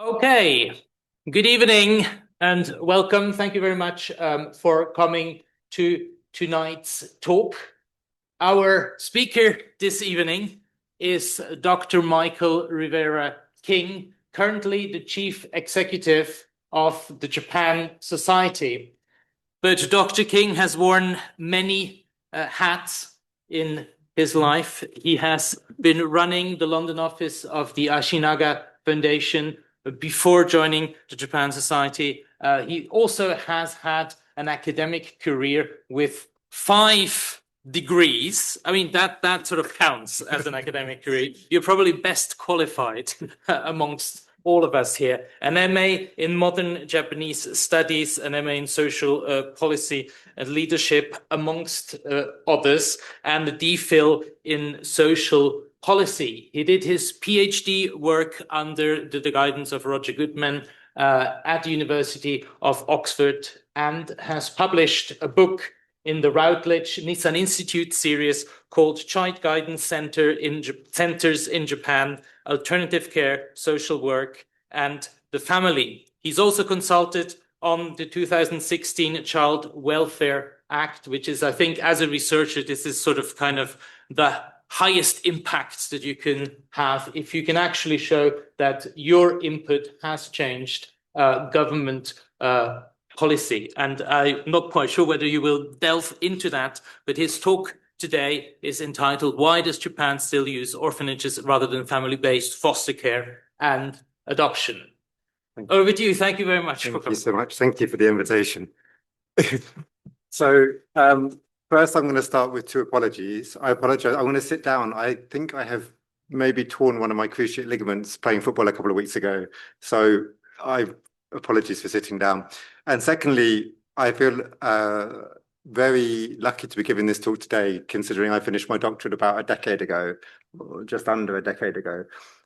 Okay, good evening and welcome. Thank you very much for coming to tonight's talk. Our speaker this evening is Dr. Michael Rivera King, currently the Chief Executive of the Japan Society. But Dr. King has worn many hats in his life. He has been running the London office of the Ashinaga Foundation before joining the Japan Society. He also has had an academic career with 5 degrees. I mean, that sort of counts as an academic career. You're probably best qualified amongst all of us here. An MA in modern Japanese studies, an MA in social policy and leadership, amongst others, and a DPhil in social policy. He did his PhD work under the guidance of Roger Goodman at the University of Oxford and has published a book in the Routledge Nissan Institute series called Child Guidance Centers in Japan, Alternative Care, Social Work, and the Family. He's also consulted on the 2016 Child Welfare Act, which is, I think, as a researcher, this is sort of kind of the highest impact that you can have if you can actually show that your input has changed government policy. And I'm not quite sure whether you will delve into that, but his talk today is entitled, Why Does Japan Still Use Orphanages Rather Than Family-Based Foster Care and Adoption? Over to you. Thank you very much. Thank you so much. Thank you for the invitation. So first I'm going to start with 2 apologies. I apologize. I'm going to sit down. I think I have maybe torn one of my cruciate ligaments playing football a couple of weeks ago. So apologies for sitting down. And secondly, I feel very lucky to be giving this talk today, considering I finished my doctorate about a decade ago, or just under a decade ago.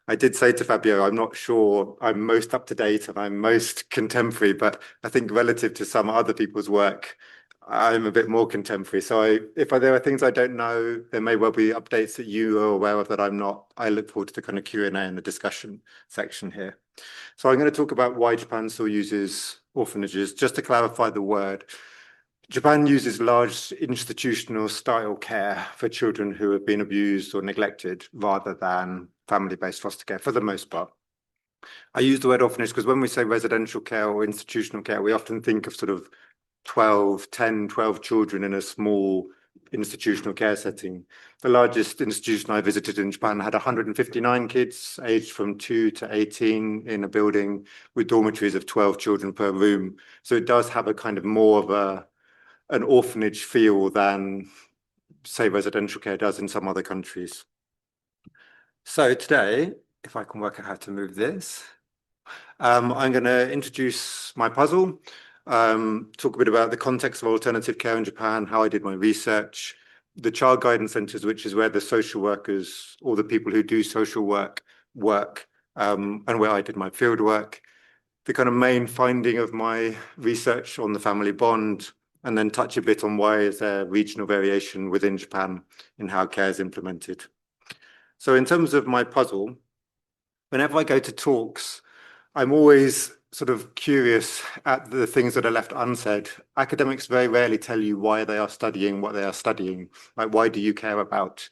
I did say to Fabio, I'm not sure I'm most up to date and I'm most contemporary, but I think relative to some other people's work, I'm a bit more contemporary. So if there are things I don't know, there may well be updates that you are aware of that I'm not. I look forward to the kind of Q&A and the discussion section here. So I'm going to talk about why Japan still uses orphanages. Just to clarify the word, Japan uses large institutional style care for children who have been abused or neglected rather than family-based foster care for the most part. I use the word orphanage because when we say residential care or institutional care, we often think of sort of 10, 12 children in a small institutional care setting. The largest institution I visited in Japan had 159 kids aged from 2 to 18 in a building with dormitories of 12 children per room. So it does have a kind of more of an orphanage feel than, say, residential care does in some other countries. So today, if I can work out how to move this, I'm going to introduce my puzzle, talk a bit about the context of alternative care in Japan, how I did my research, the child guidance centers, which is where the social workers or the people who do social work, and where I did my field work, the kind of main finding of my research on the family bond, and then touch a bit on why is there regional variation within Japan in how care is implemented. So in terms of my puzzle, whenever I go to talks, I'm always sort of curious at the things that are left unsaid. Academics very rarely tell you why they are studying what they are studying. Like, why do you care about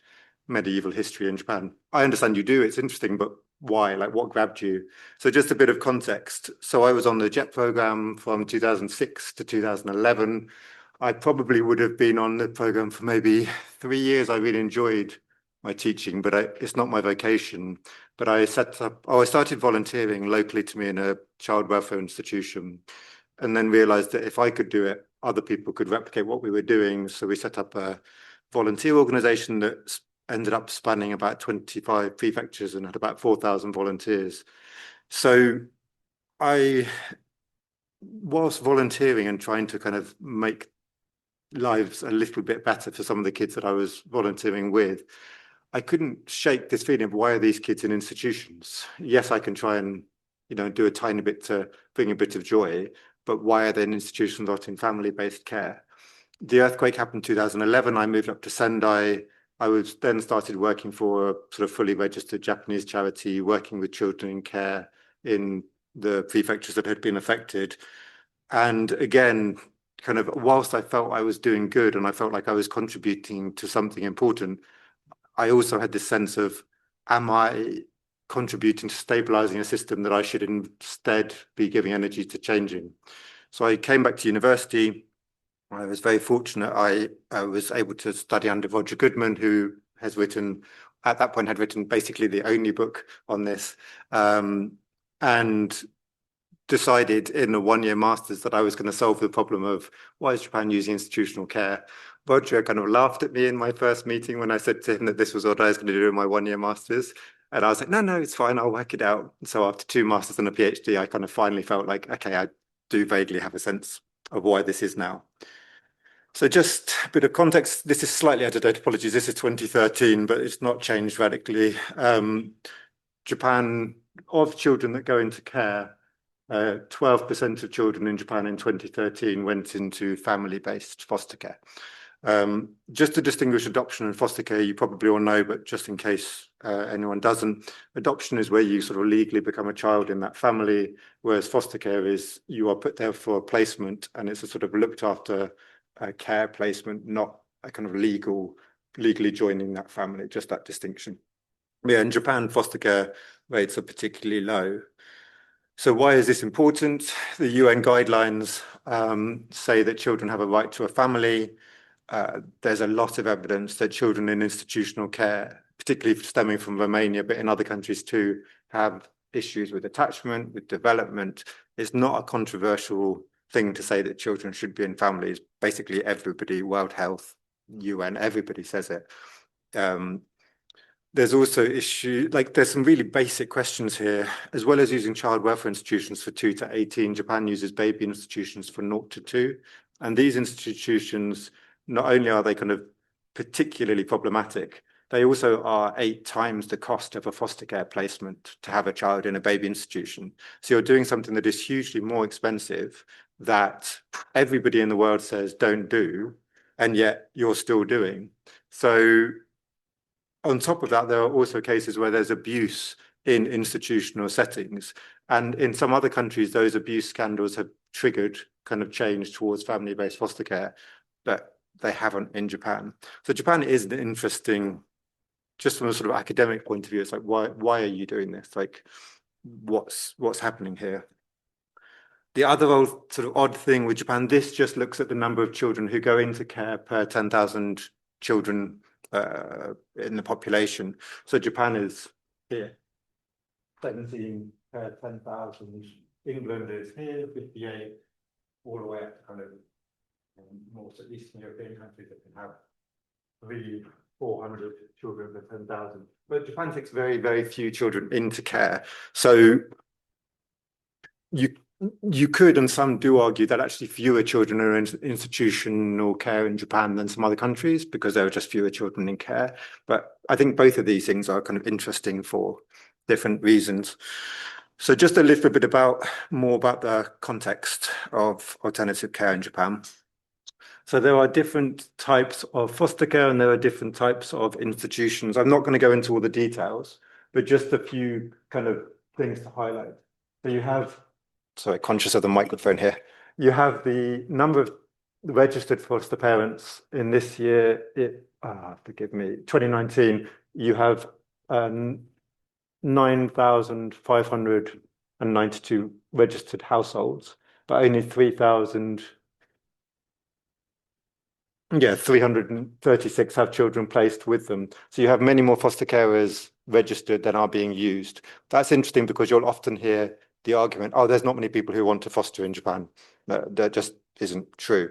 medieval history in Japan? I understand you do, it's interesting, but why? Like, what grabbed you? So just a bit of context. So I was on the JET program from 2006 to 2011. I probably would have been on the program for maybe 3 years. I really enjoyed my teaching, but it's not my vocation. But I started volunteering locally to me in a child welfare institution, and then realized that if I could do it, other people could replicate what we were doing. So we set up a volunteer organization that ended up spanning about 25 prefectures and had about 4,000 volunteers. So whilst volunteering and trying to kind of make lives a little bit better for some of the kids that I was volunteering with, I couldn't shake this feeling of, why are these kids in institutions? Yes, I can try and, do a tiny bit to bring a bit of joy, but why are they in institutions, not in family-based care? The earthquake happened in 2011. I moved up to Sendai. I was then started working for a sort of fully registered Japanese charity, working with children in care in the prefectures that had been affected. And again, kind of whilst I felt I was doing good and I felt like I was contributing to something important, I also had this sense of, am I contributing to stabilizing a system that I should instead be giving energy to changing? So I came back to university. I was very fortunate. I was able to study under Roger Goodman, who has written, at that point, had written basically the only book on this, and decided in a one-year master's that I was going to solve the problem of why is Japan using institutional care. Roger kind of laughed at me in my first meeting when I said to him that this was what I was going to do in my one-year master's. And I was like, no, it's fine. I'll work it out. So after 2 masters and a PhD, I kind of finally felt like, okay, I do vaguely have a sense of why this is now. So just a bit of context. This is slightly out of date. Apologies. This is 2013, but it's not changed radically. Japan, of children that go into care, 12% of children in Japan in 2013 went into family-based foster care. Just to distinguish adoption and foster care, you probably all know, but just in case anyone doesn't, adoption is where you sort of legally become a child in that family, whereas foster care is you are put there for a placement, and it's a sort of looked after care placement, not a kind of legally joining that family, just that distinction. Yeah, in Japan, foster care rates are particularly low. So why is this important? The UN guidelines say that children have a right to a family. There's a lot of evidence that children in institutional care, particularly stemming from Romania, but in other countries too, have issues with attachment, with development. It's not a controversial thing to say that children should be in families. Basically everybody, World Health, UN, everybody says it. There's also there's some really basic questions here. As well as using child welfare institutions for 2 to 18, Japan uses baby institutions for 0 to 2. And these institutions, not only are they kind of particularly problematic, they also are 8 times the cost of a foster care placement to have a child in a baby institution. So you're doing something that is hugely more expensive that everybody in the world says don't do, and yet you're still doing. So on top of that, there are also cases where there's abuse in institutional settings. And in some other countries, those abuse scandals have triggered kind of change towards family-based foster care, but they haven't in Japan. So Japan is an interesting, just from a sort of academic point of view, it's like, why are you doing this? Like, what's happening here? The other sort of odd thing with Japan, this just looks at the number of children who go into care per 10,000 children in the population. So Japan is here, 17 per 10,000. England is here, 58, all the way up to kind of more Eastern European countries that can have 300-400 children per 10,000. But Japan takes very, very few children into care. So you could, and some do argue, that actually fewer children are in institutional care in Japan than some other countries because there are just fewer children in care. But I think both of these things are kind of interesting for different reasons. So just a little bit more about the context of alternative care in Japan. So there are different types of foster care and there are different types of institutions. I'm not going to go into all the details, but just a few kind of things to highlight. So you have, sorry, conscious of the microphone here. You have the number of registered foster parents in this year, forgive me, 2019, you have 9,592 registered households, but only 336 have children placed with them. So you have many more foster carers registered than are being used. That's interesting because you'll often hear the argument, oh, there's not many people who want to foster in Japan. That just isn't true.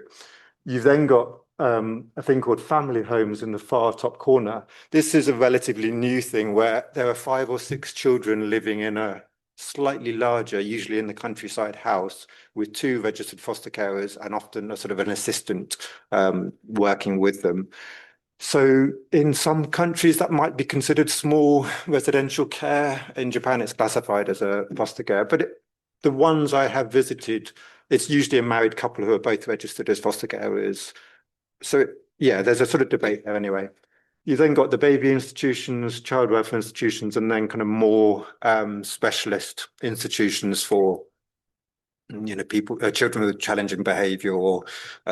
You've then got a thing called family homes in the far top corner. This is a relatively new thing where there are 5 or 6 children living in a slightly larger, usually in the countryside house with 2 registered foster carers and often a sort of an assistant working with them. So in some countries that might be considered small residential care. In Japan, it's classified as a foster care, but the ones I have visited, it's usually a married couple who are both registered as foster carers. So yeah, there's a sort of debate there anyway. You then got the baby institutions, child welfare institutions, and then kind of more specialist institutions for people, children with challenging behavior or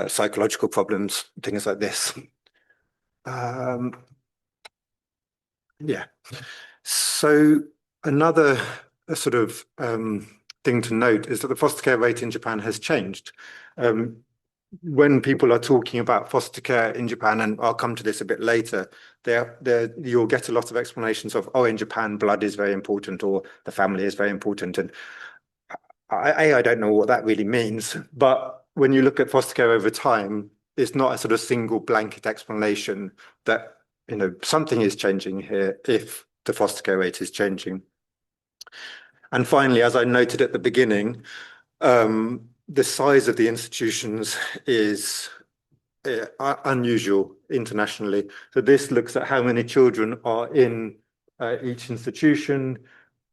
psychological problems, things like this. Yeah. So another sort of thing to note is that the foster care rate in Japan has changed. When people are talking about foster care in Japan, and I'll come to this a bit later, you'll get a lot of explanations of, oh, in Japan, blood is very important, or the family is very important. And I don't know what that really means. But when you look at foster care over time, it's not a sort of single blanket explanation that, something is changing here if the foster care rate is changing. And finally, as I noted at the beginning, the size of the institutions is unusual internationally. So this looks at how many children are in each institution.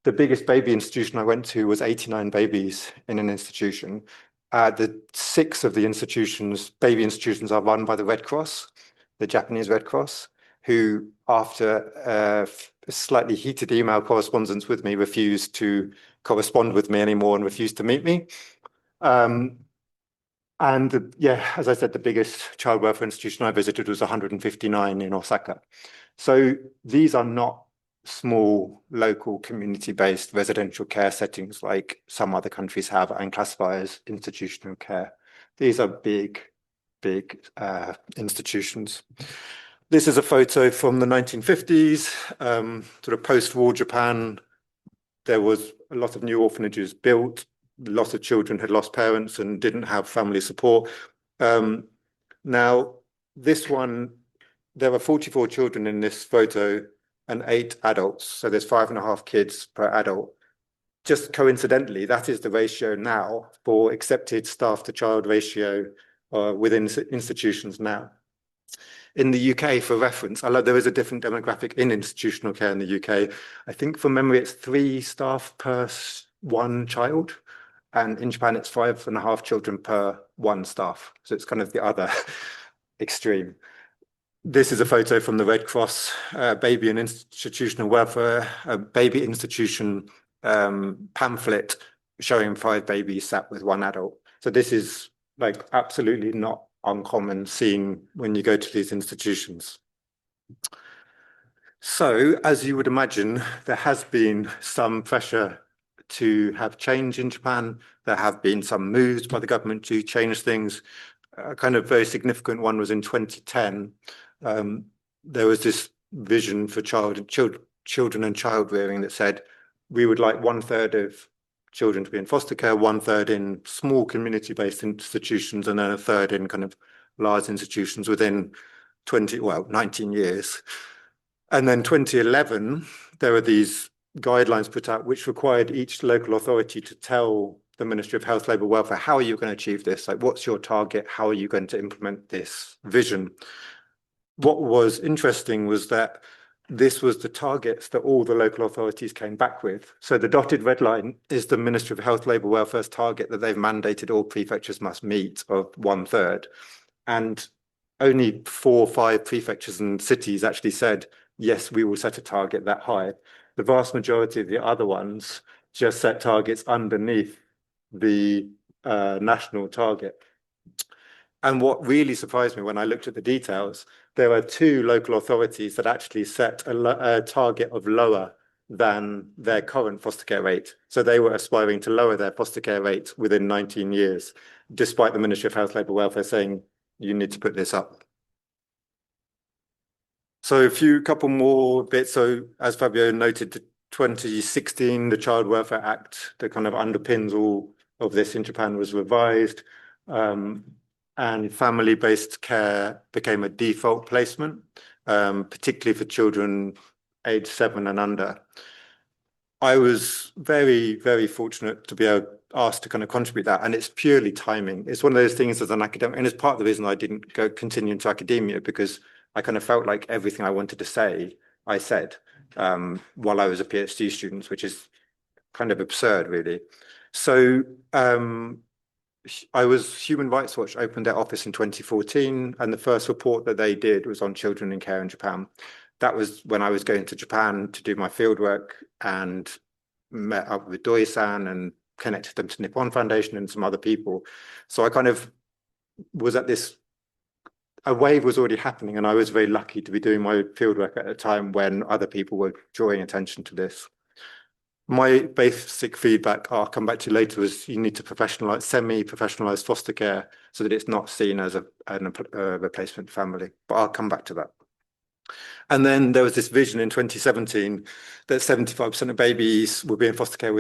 The biggest baby institution I went to was 89 babies in an institution. The 6 of the baby institutions are run by the Red Cross, the Japanese Red Cross, who, after a slightly heated email correspondence with me, refused to correspond with me anymore and refused to meet me. As I said, the biggest child welfare institution I visited was 159 in Osaka. So these are not small, local, community-based residential care settings like some other countries have and classify as institutional care. These are big institutions. This is a photo from the 1950s, sort of post-war Japan. There was a lot of new orphanages built. Lots of children had lost parents and didn't have family support. Now, this one, there are 44 children in this photo and 8 adults. So there's 5.5 kids per adult. Just coincidentally, that is the ratio now for accepted staff to child ratio within institutions now. In the UK, for reference, although there is a different demographic in institutional care in the UK, I think from memory it's 3 staff per 1 child. And in Japan, it's 5.5 children per 1 staff. So it's kind of the other extreme. This is a photo from the Red Cross baby and institutional welfare, baby institution pamphlet showing 5 babies sat with 1 adult. So this is like absolutely not uncommon seeing when you go to these institutions. So as you would imagine, there has been some pressure to have change in Japan. There have been some moves by the government to change things. A kind of very significant one was in 2010. There was this vision for children and child rearing that said, we would like 1/3 of children to be in foster care, 1/3 in small community-based institutions, and then 1/3 in kind of large institutions within 19 years. And then 2011, there were these guidelines put out which required each local authority to tell the Ministry of Health, Labour, Welfare, how are you going to achieve this? Like, what's your target? How are you going to implement this vision? What was interesting was that this was the targets that all the local authorities came back with. So the dotted red line is the Ministry of Health, Labour, Welfare's target that they've mandated all prefectures must meet of 1/3. And only 4 or 5 prefectures and cities actually said, yes, we will set a target that high. The vast majority of the other ones just set targets underneath the national target. And what really surprised me when I looked at the details, there are 2 local authorities that actually set a target of lower than their current foster care rate. So they were aspiring to lower their foster care rate within 19 years, despite the Ministry of Health, Labour, Welfare saying, you need to put this up. So couple more bits. So as Fabio noted, the 2016, the Child Welfare Act that kind of underpins all of this in Japan was revised, and family-based care became a default placement, particularly for children aged 7 and under. I was very, very fortunate to be asked to kind of contribute that, and it's purely timing. It's one of those things as an academic, and it's part of the reason I didn't continue into academia, because I kind of felt like everything I wanted to say, I said while I was a PhD student, which is kind of absurd, really. So Human Rights Watch opened their office in 2014, and the first report that they did was on children in care in Japan. That was when I was going to Japan to do my fieldwork and met up with Doi-san and connected them to Nippon Foundation and some other people. So I kind of was at this, a wave was already happening, and I was very lucky to be doing my fieldwork at a time when other people were drawing attention to this. My basic feedback, I'll come back to later, was you need to professionalize, semi-professionalize foster care so that it's not seen as a replacement family. But I'll come back to that. And then there was this vision in 2017 that 75% of babies will be in foster care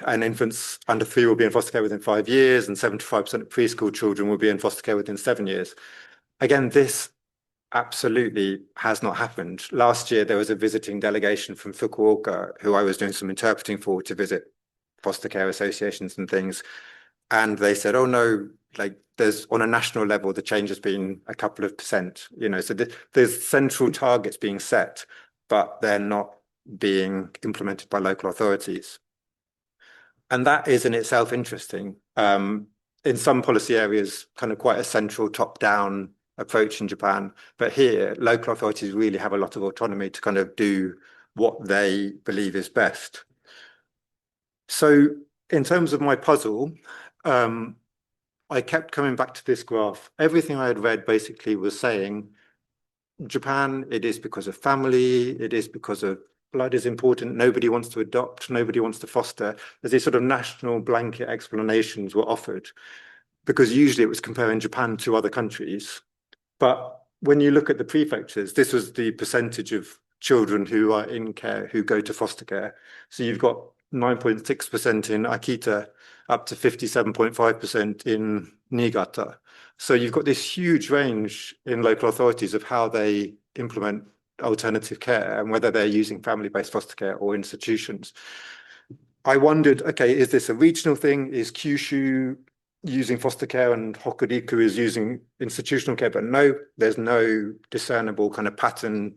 and infants under 3 will be in foster care within 5 years, and 75% of preschool children will be in foster care within 7 years. Again, this absolutely has not happened. Last year, there was a visiting delegation from Fukuoka, who I was doing some interpreting for, to visit foster care associations and things. And they said, oh no, like there's on a national level, the change has been a couple of percent, so there's central targets being set, but they're not being implemented by local authorities. And that is in itself interesting. In some policy areas, kind of quite a central top-down approach in Japan, but here local authorities really have a lot of autonomy to kind of do what they believe is best. So in terms of my puzzle, I kept coming back to this graph. Everything I had read basically was saying Japan, it is because of family, it is because of blood is important, nobody wants to adopt, nobody wants to foster. There's these sort of national blanket explanations were offered, because usually it was comparing Japan to other countries. But when you look at the prefectures, this was the percentage of children who are in care, who go to foster care. So you've got 9.6% in Akita, up to 57.5% in Niigata. So you've got this huge range in local authorities of how they implement alternative care and whether they're using family-based foster care or institutions. I wondered, okay, is this a regional thing? Is Kyushu using foster care and Hokuriku is using institutional care? But no, there's no discernible kind of pattern.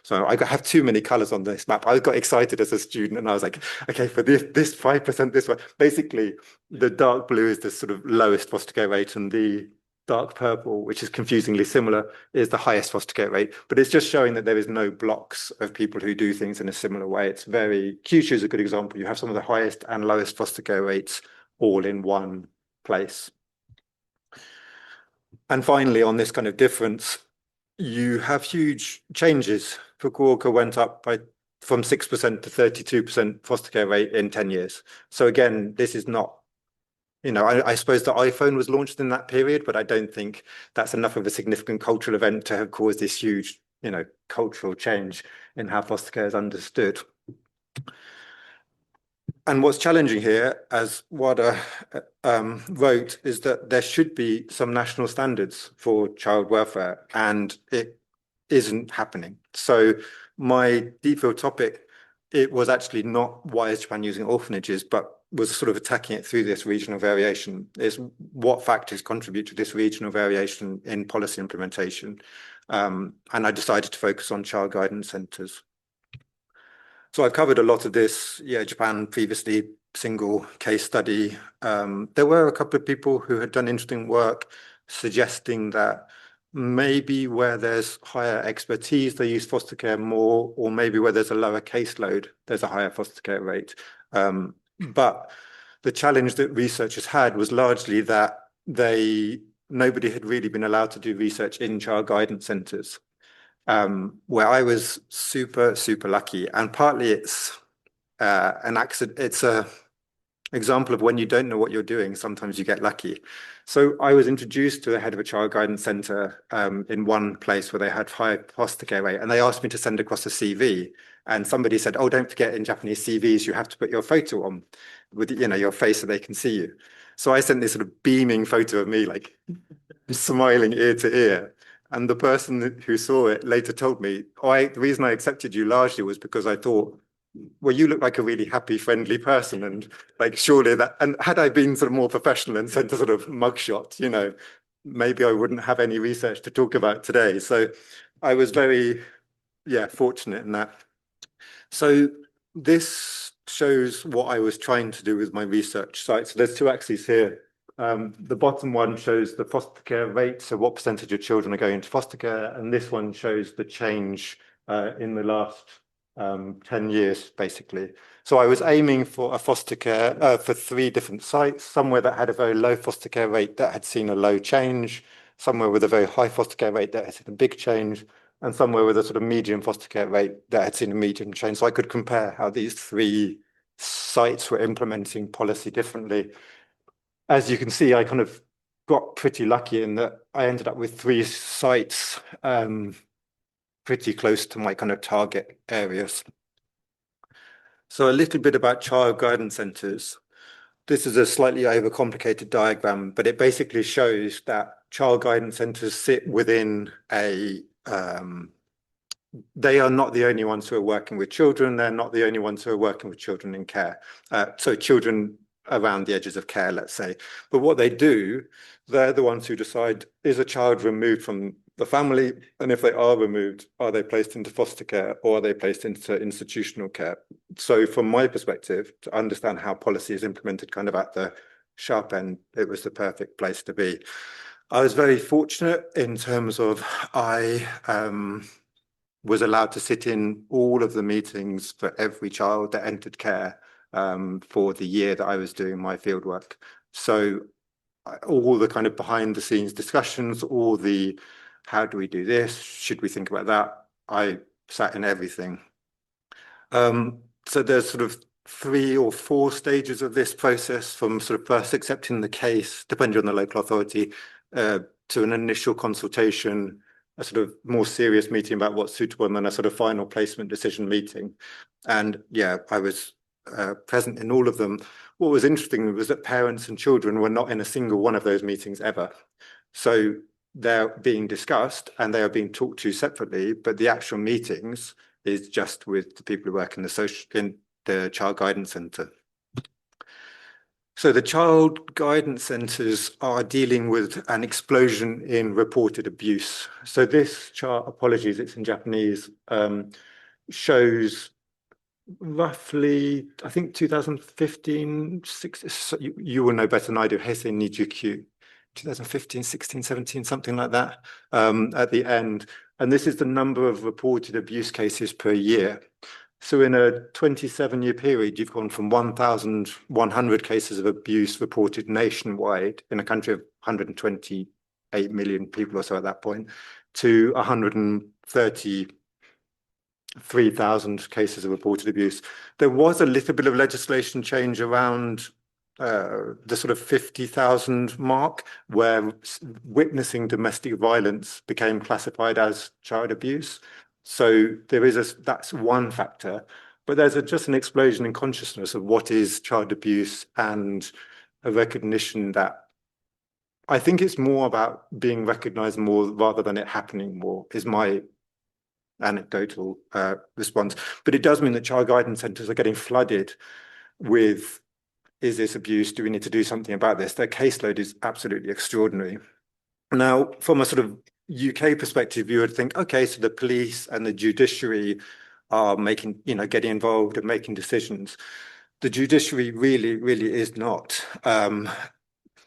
So I have too many colors on this map. I got excited as a student and I was like, okay, for this 5%, this one. Basically, the dark blue is the sort of lowest foster care rate, and the dark purple, which is confusingly similar, is the highest foster care rate. But it's just showing that there is no blocks of people who do things in a similar way. It's very, Kyushu is a good example. You have some of the highest and lowest foster care rates all in one place. And finally, on this kind of difference, you have huge changes. Fukuoka went up from 6% to 32% foster care rate in 10 years. So again, this is not, I suppose the iPhone was launched in that period, but I don't think that's enough of a significant cultural event to have caused this huge, cultural change in how foster care is understood. And what's challenging here, as Wada wrote, is that there should be some national standards for child welfare, and it isn't happening. So my DPhil topic, it was actually not why is Japan using orphanages, but was sort of attacking it through this regional variation. Is what factors contribute to this regional variation in policy implementation? And I decided to focus on child guidance centers. So I've covered a lot of this. Yeah, Japan previously, single case study. There were a couple of people who had done interesting work suggesting that maybe where there's higher expertise, they use foster care more, or maybe where there's a lower caseload, there's a higher foster care rate. But the challenge that researchers had was largely that nobody had really been allowed to do research in child guidance centers. Where I was super, super lucky. And partly it's an accident. It's a example of when you don't know what you're doing, sometimes you get lucky. So I was introduced to the head of a child guidance center in one place where they had high foster care rate, and they asked me to send across a CV. And somebody said, oh, don't forget in Japanese CVs, you have to put your photo on with, your face so they can see you. So I sent this sort of beaming photo of me, like smiling ear to ear. And the person who saw it later told me, the reason I accepted you largely was because I thought, well, you look like a really happy, friendly person. And like, surely that, and had I been sort of more professional and sent a sort of mugshot, maybe I wouldn't have any research to talk about today. So I was very, fortunate in that. So this shows what I was trying to do with my research site. So there's two axes here. The bottom one shows the foster care rate, so what percentage of children are going into foster care, and this one shows the change in the last 10 years, basically. So I was aiming for a foster care for 3 different sites, somewhere that had a very low foster care rate that had seen a low change, somewhere with a very high foster care rate that had seen a big change, and somewhere with a sort of medium foster care rate that had seen a medium change. So I could compare how these 3 sites were implementing policy differently. As you can see, I kind of got pretty lucky in that I ended up with 3 sites pretty close to my kind of target areas. So a little bit about child guidance centres. This is a slightly overcomplicated diagram, but it basically shows that child guidance centres sit within they are not the only ones who are working with children. They're not the only ones who are working with children in care. So children around the edges of care, let's say. But what they do, they're the ones who decide, is a child removed from the family? And if they are removed, are they placed into foster care or are they placed into institutional care? So from my perspective, to understand how policy is implemented kind of at the sharp end, it was the perfect place to be. I was very fortunate in terms of I was allowed to sit in all of the meetings for every child that entered care for the year that I was doing my fieldwork. So all the kind of behind the scenes discussions, all the how do we do this? Should we think about that? I sat in everything. So there's sort of 3 or 4 stages of this process, from sort of first accepting the case, depending on the local authority, to an initial consultation, a sort of more serious meeting about what's suitable, and then a sort of final placement decision meeting. And yeah, I was present in all of them. What was interesting was that parents and children were not in a single one of those meetings ever. So they're being discussed and they are being talked to separately, but the actual meetings is just with the people who work in the child guidance centre. So the child guidance centres are dealing with an explosion in reported abuse. So this chart, apologies, it's in Japanese, shows roughly, I think 2015, you will know better than I do, Heisei Nijikyu, 2015, 16, 17, something like that, at the end. And this is the number of reported abuse cases per year. So in a 27-year period, you've gone from 1,100 cases of abuse reported nationwide in a country of 128 million people or so at that point, to 133,000 cases of reported abuse. There was a little bit of legislation change around the sort of 50,000 mark, where witnessing domestic violence became classified as child abuse. So there is that's one factor, but there's just an explosion in consciousness of what is child abuse, and a recognition that I think it's more about being recognized more rather than it happening more, is my anecdotal response. But it does mean that child guidance centres are getting flooded with, is this abuse? Do we need to do something about this? Their caseload is absolutely extraordinary. Now, from a sort of UK perspective, you would think, okay, so the police and the judiciary are making, getting involved and making decisions. The judiciary really is not.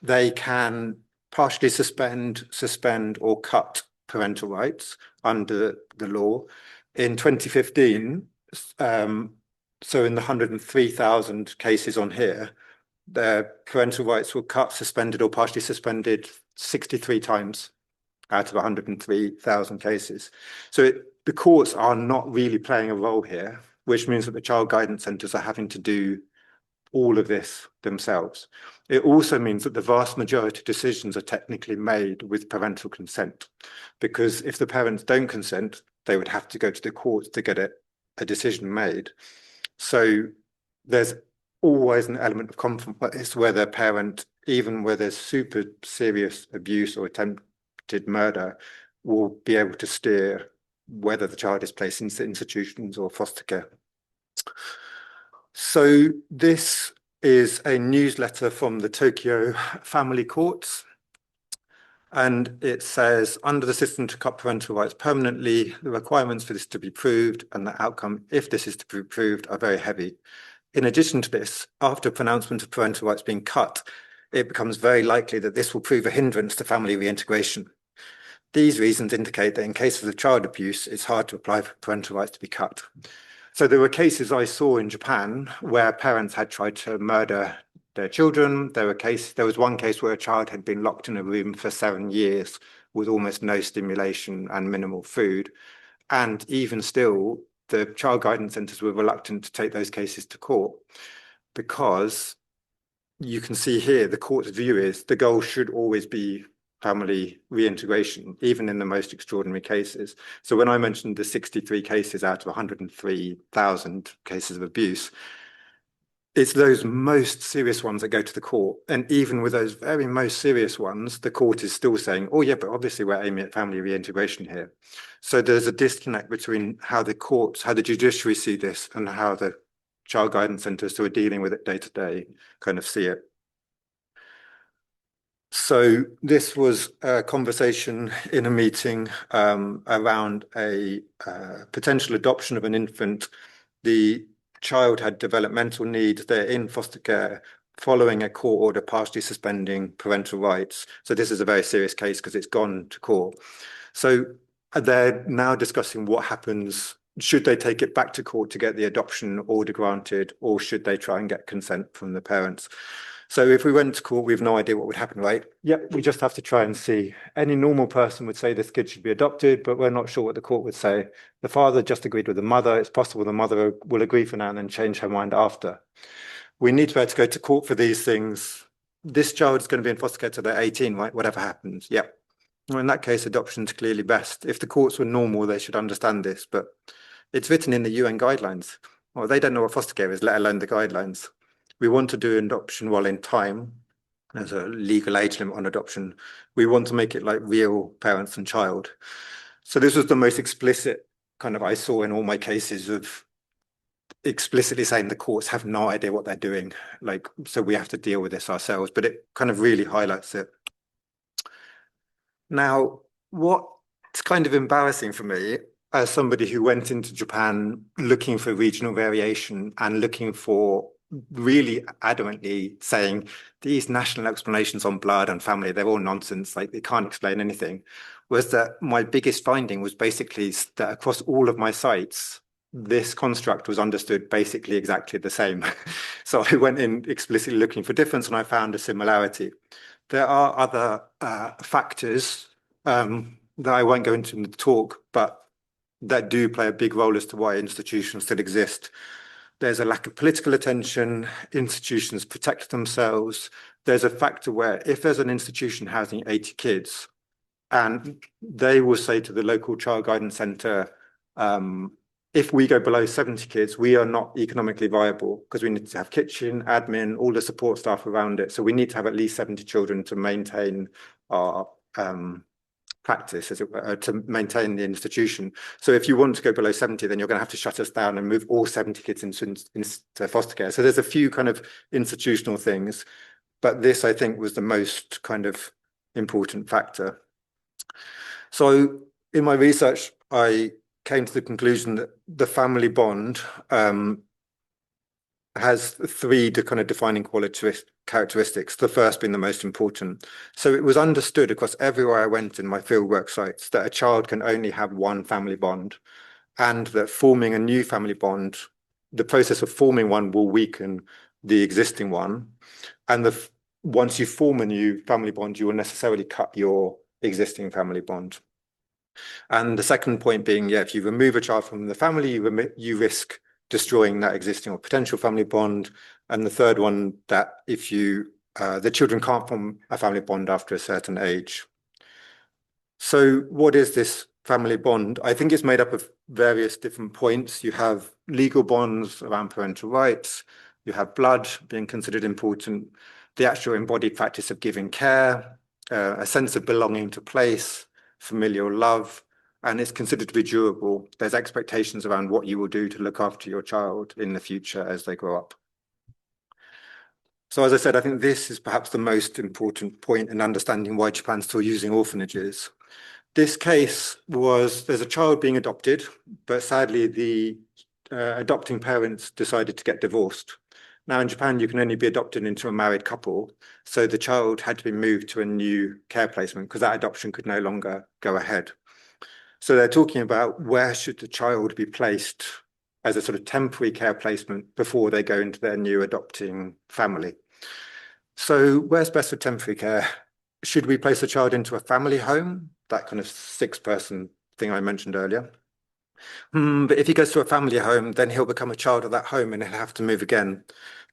They can partially suspend or cut parental rights under the law. In 2015, so in the 103,000 cases on here, their parental rights were cut, suspended, or partially suspended 63 times out of 103,000 cases. So the courts are not really playing a role here, which means that the child guidance centres are having to do all of this themselves. It also means that the vast majority of decisions are technically made with parental consent, because if the parents don't consent, they would have to go to the courts to get a decision made. So there's always an element of compromise where the parent, even where there's super serious abuse or attempted murder, will be able to steer whether the child is placed into institutions or foster care. So this is a newsletter from the Tokyo Family Courts. And it says, under the system to cut parental rights permanently, the requirements for this to be proved and the outcome, if this is to be proved, are very heavy. In addition to this, after pronouncement of parental rights being cut, it becomes very likely that this will prove a hindrance to family reintegration. These reasons indicate that in cases of child abuse, it's hard to apply for parental rights to be cut. So there were cases I saw in Japan where parents had tried to murder their children. There was one case where a child had been locked in a room for 7 years with almost no stimulation and minimal food. And even still, the child guidance centres were reluctant to take those cases to court because you can see here the court's view is the goal should always be family reintegration, even in the most extraordinary cases. So when I mentioned the 63 cases out of 103,000 cases of abuse, it's those most serious ones that go to the court. And even with those very most serious ones, the court is still saying, oh yeah, but obviously we're aiming at family reintegration here. So there's a disconnect between how the courts, how the judiciary see this and how the child guidance centres who are dealing with it day to day kind of see it. So this was a conversation in a meeting around a potential adoption of an infant. The child had developmental needs. They're in foster care following a court order partially suspending parental rights. So this is a very serious case because it's gone to court. So they're now discussing what happens. Should they take it back to court to get the adoption order granted, or should they try and get consent from the parents? So if we went to court, we have no idea what would happen, right? Yep, we just have to try and see. Any normal person would say this kid should be adopted, but we're not sure what the court would say. The father just agreed with the mother. It's possible the mother will agree for now and then change her mind after. We need to be able to go to court for these things. This child is going to be in foster care till they're 18, right? Whatever happens. Yep. Well, in that case, adoption is clearly best. If the courts were normal, they should understand this, but it's written in the UN guidelines. Well, they don't know what foster care is, let alone the guidelines. We want to do adoption while in time. There's a legal age limit on adoption. We want to make it like real parents and child. So this was the most explicit kind of I saw in all my cases of explicitly saying the courts have no idea what they're doing. Like, so we have to deal with this ourselves, but it kind of really highlights it. Now, what's kind of embarrassing for me as somebody who went into Japan looking for regional variation and looking for really adamantly saying these national explanations on blood and family, they're all nonsense, like they can't explain anything, was that my biggest finding was basically that across all of my sites, this construct was understood basically exactly the same. So I went in explicitly looking for difference and I found a similarity. There are other factors that I won't go into in the talk, but that do play a big role as to why institutions still exist. There's a lack of political attention. Institutions protect themselves. There's a factor where if there's an institution housing 80 kids and they will say to the local child guidance centre, if we go below 70 kids, we are not economically viable because we need to have kitchen, admin, all the support staff around it. So we need to have at least 70 children to maintain our practice, as it were, to maintain the institution. So if you want to go below 70, then you're going to have to shut us down and move all 70 kids into foster care. So there's a few kind of institutional things, but this, I think, was the most kind of important factor. So in my research, I came to the conclusion that the family bond has three kind of defining characteristics, the first being the most important. So it was understood across everywhere I went in my fieldwork sites that a child can only have one family bond, and that forming a new family bond, the process of forming one will weaken the existing one. And once you form a new family bond, you will necessarily cut your existing family bond. And the second point being, yeah, if you remove a child from the family, you risk destroying that existing or potential family bond. And the third one, that if the children can't form a family bond after a certain age. So what is this family bond? I think it's made up of various different points. You have legal bonds around parental rights. You have blood being considered important, the actual embodied practice of giving care, a sense of belonging to place, familial love, and it's considered to be durable. There's expectations around what you will do to look after your child in the future as they grow up. So as I said, I think this is perhaps the most important point in understanding why Japan's still using orphanages. This case was, there's a child being adopted, but sadly the adopting parents decided to get divorced. Now, in Japan, you can only be adopted into a married couple. So the child had to be moved to a new care placement because that adoption could no longer go ahead. So they're talking about where should the child be placed as a sort of temporary care placement before they go into their new adopting family. So where's best for temporary care? Should we place a child into a family home? That kind of 6-person thing I mentioned earlier. But if he goes to a family home, then he'll become a child of that home and he'll have to move again.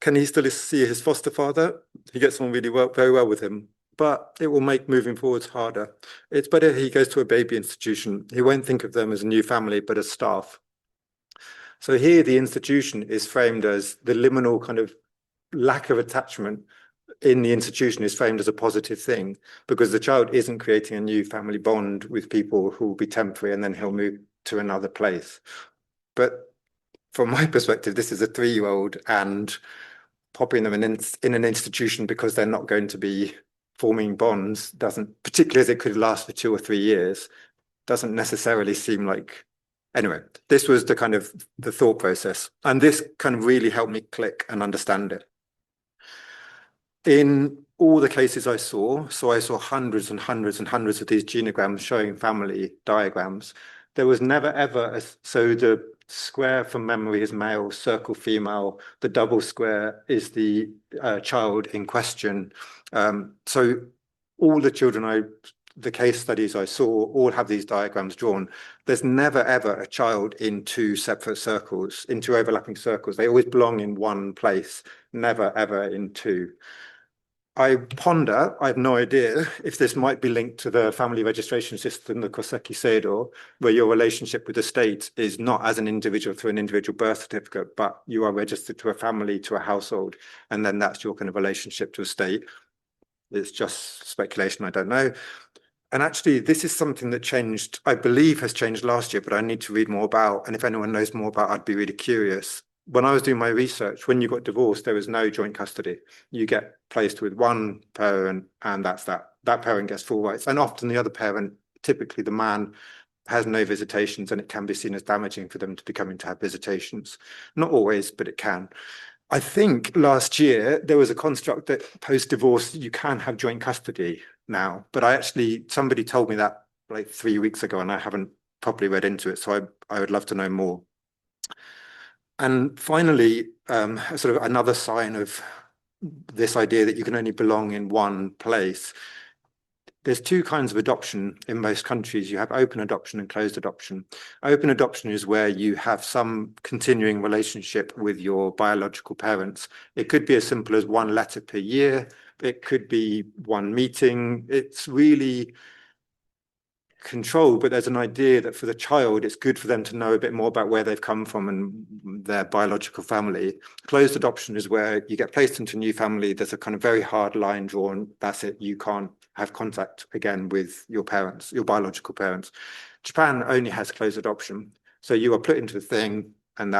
Can he still see his foster father? He gets on really well, very well with him, but it will make moving forwards harder. It's better he goes to a baby institution. He won't think of them as a new family, but as staff. So here the institution is framed as the liminal kind of lack of attachment in the institution is framed as a positive thing because the child isn't creating a new family bond with people who will be temporary and then he'll move to another place. But from my perspective, this is a 3-year-old and popping them in an institution because they're not going to be forming bonds doesn't, particularly as it could last for 2 or 3 years, doesn't necessarily seem like. Anyway, this was the kind of the thought process, and this kind of really helped me click and understand it. In all the cases I saw, so I saw hundreds and hundreds and hundreds of these genograms showing family diagrams. There was never ever, so the square from memory is male, circle female, the double square is the child in question. So all the children the case studies I saw all have these diagrams drawn. There's never ever a child in 2 separate circles, in 2 overlapping circles. They always belong in one place, never ever in 2. I ponder, I have no idea if this might be linked to the family registration system, the Koseki Seido, where your relationship with the state is not as an individual through an individual birth certificate, but you are registered to a family, to a household, and then that's your kind of relationship to a state. It's just speculation, I don't know. And actually, this is something that changed, I believe has changed last year, but I need to read more about. And if anyone knows more about, I'd be really curious. When I was doing my research, when you got divorced, there was no joint custody. You get placed with one parent and that's that. That parent gets full rights. And often the other parent, typically the man, has no visitations and it can be seen as damaging for them to be coming to have visitations. Not always, but it can. I think last year there was a construct that post-divorce you can have joint custody now, but somebody told me that like 3 weeks ago and I haven't properly read into it, so I would love to know more. And finally, sort of another sign of this idea that you can only belong in one place. There's 2 kinds of adoption in most countries. You have open adoption and closed adoption. Open adoption is where you have some continuing relationship with your biological parents. It could be as simple as 1 letter per year. It could be 1 meeting. It's really control, but there's an idea that for the child, it's good for them to know a bit more about where they've come from and their biological family. Closed adoption is where you get placed into a new family. There's a kind of very hard line drawn. That's it. You can't have contact again with your parents, your biological parents. Japan only has closed adoption. So you are put into the thing and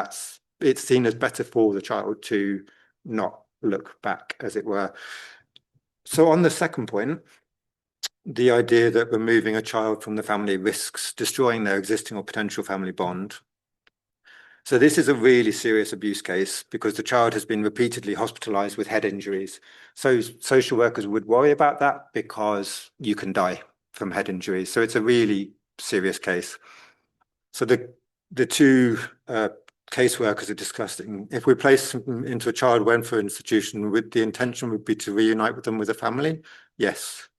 it's seen as better for the child to not look back, as it were. So on the second point, the idea that removing a child from the family risks destroying their existing or potential family bond. So this is a really serious abuse case because the child has been repeatedly hospitalized with head injuries. So social workers would worry about that because you can die from head injuries. So it's a really serious case. So the 2 caseworkers are discussing, if we place them into a child welfare institution, the intention would be to reunite with them with a family? Yes.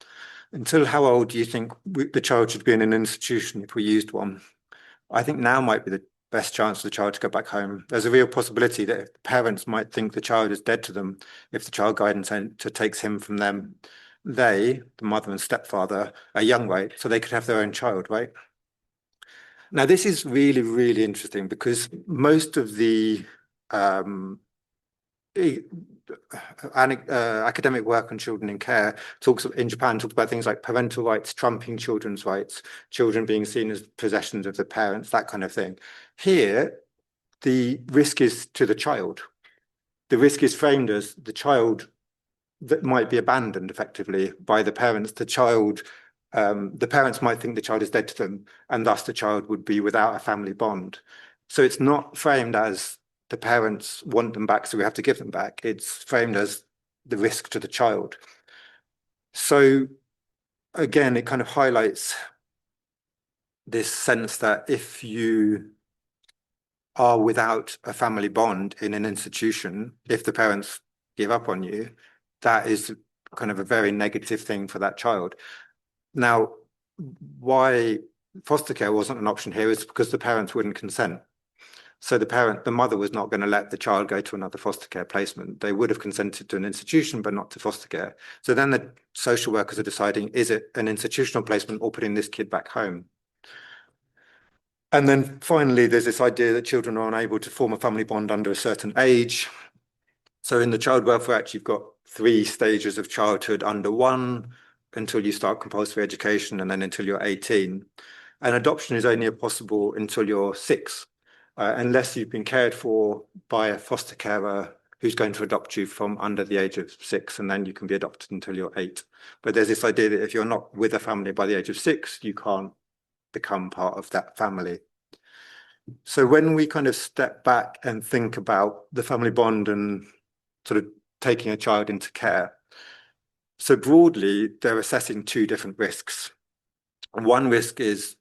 Until how old do you think the child should be in an institution if we used one? I think now might be the best chance for the child to go back home. There's a real possibility that parents might think the child is dead to them if the child guidance centre takes him from them. They, the mother and stepfather, are young, right? So they could have their own child, right? Now, this is really, really interesting because most of the academic work on children in care in Japan talks about things like parental rights trumping children's rights, children being seen as possessions of the parents, that kind of thing. Here, the risk is to the child. The risk is framed as the child that might be abandoned effectively by the parents. The parents might think the child is dead to them, and thus the child would be without a family bond. So it's not framed as the parents want them back, so we have to give them back. It's framed as the risk to the child. So again, it kind of highlights this sense that if you are without a family bond in an institution, if the parents give up on you, that is kind of a very negative thing for that child. Now, why foster care wasn't an option here is because the parents wouldn't consent. So the mother was not going to let the child go to another foster care placement. They would have consented to an institution, but not to foster care. So then the social workers are deciding, is it an institutional placement or putting this kid back home? And then finally, there's this idea that children are unable to form a family bond under a certain age. So in the Child Welfare Act, you've got 3 stages of childhood under 1 until you start compulsory education, and then until you're 18. And adoption is only possible until you're 6, unless you've been cared for by a foster carer who's going to adopt you from under the age of 6, and then you can be adopted until you're 8. But there's this idea that if you're not with a family by the age of 6, you can't become part of that family. So when we kind of step back and think about the family bond and sort of taking a child into care, so broadly, they're assessing 2 different risks. One risk is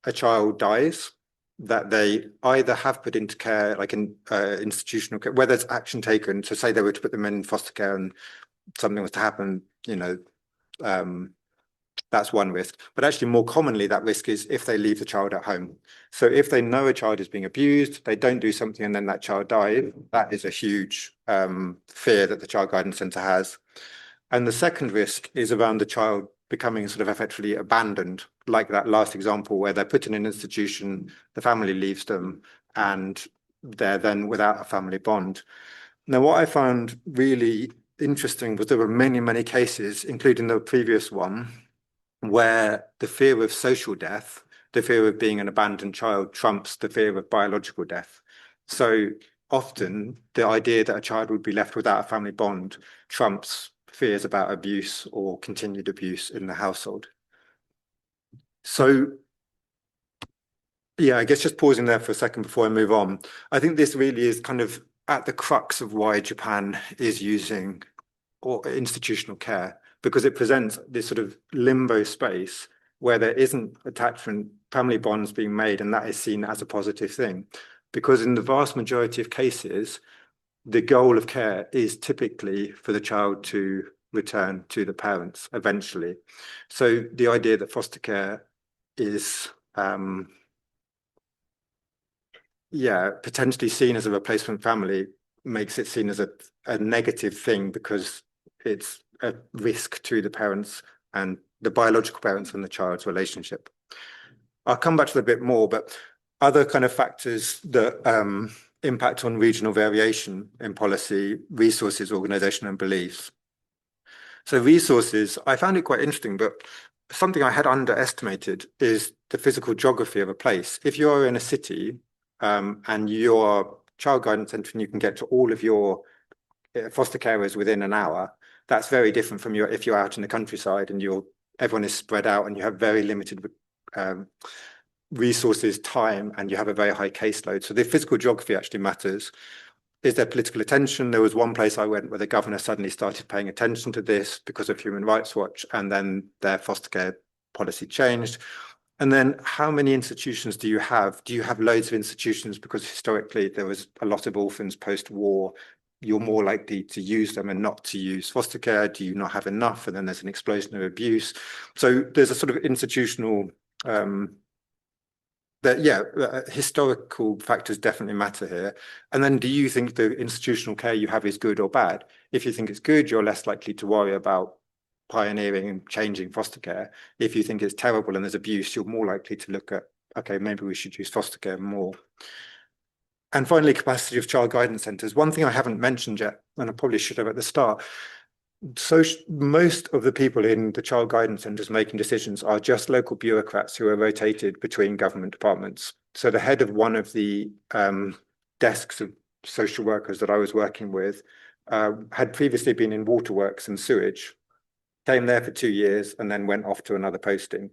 a child dies, that they either have put into care, like in institutional care, where there's action taken. So say they were to put them in foster care and something was to happen, you know, that's one risk. But actually more commonly, that risk is if they leave the child at home. So if they know a child is being abused, they don't do something and then that child dies, that is a huge fear that the child guidance centre has. And the second risk is around the child becoming sort of effectively abandoned, like that last example where they're put in an institution, the family leaves them, and they're then without a family bond. Now, what I found really interesting was there were many, many cases, including the previous one, where the fear of social death, the fear of being an abandoned child, trumps the fear of biological death. So often the idea that a child would be left without a family bond trumps fears about abuse or continued abuse in the household. So yeah, I guess just pausing there for a second before I move on, I think this really is kind of at the crux of why Japan is using institutional care, because it presents this sort of limbo space where there isn't attachment, family bonds being made, and that is seen as a positive thing. Because in the vast majority of cases, the goal of care is typically for the child to return to the parents eventually. So the idea that foster care is potentially seen as a replacement family makes it seen as a negative thing, because it's a risk to the parents and the biological parents and the child's relationship. I'll come back to that a bit more, but other kind of factors that impact on regional variation in policy, resources, organisation and beliefs. So resources, I found it quite interesting, but something I had underestimated is the physical geography of a place. If you are in a city and your child guidance centre and you can get to all of your foster carers within an hour, that's very different from if you're out in the countryside and everyone is spread out and you have very limited resources, time, and you have a very high caseload. So the physical geography actually matters. Is there political attention? There was one place I went where the governor suddenly started paying attention to this because of Human Rights Watch, and then their foster care policy changed. And then how many institutions do you have? Do you have loads of institutions because historically there was a lot of orphans post-war? You're more likely to use them and not to use foster care. Do you not have enough? And then there's an explosion of abuse. So there's a sort of institutional historical factors definitely matter here. And then do you think the institutional care you have is good or bad? If you think it's good, you're less likely to worry about pioneering and changing foster care. If you think it's terrible and there's abuse, you're more likely to look at, okay, maybe we should use foster care more. And finally, capacity of child guidance centres. One thing I haven't mentioned yet, and I probably should have at the start, so most of the people in the child guidance centres making decisions are just local bureaucrats who are rotated between government departments. So the head of one of the desks of social workers that I was working with had previously been in waterworks and sewage, came there for 2 years and then went off to another posting.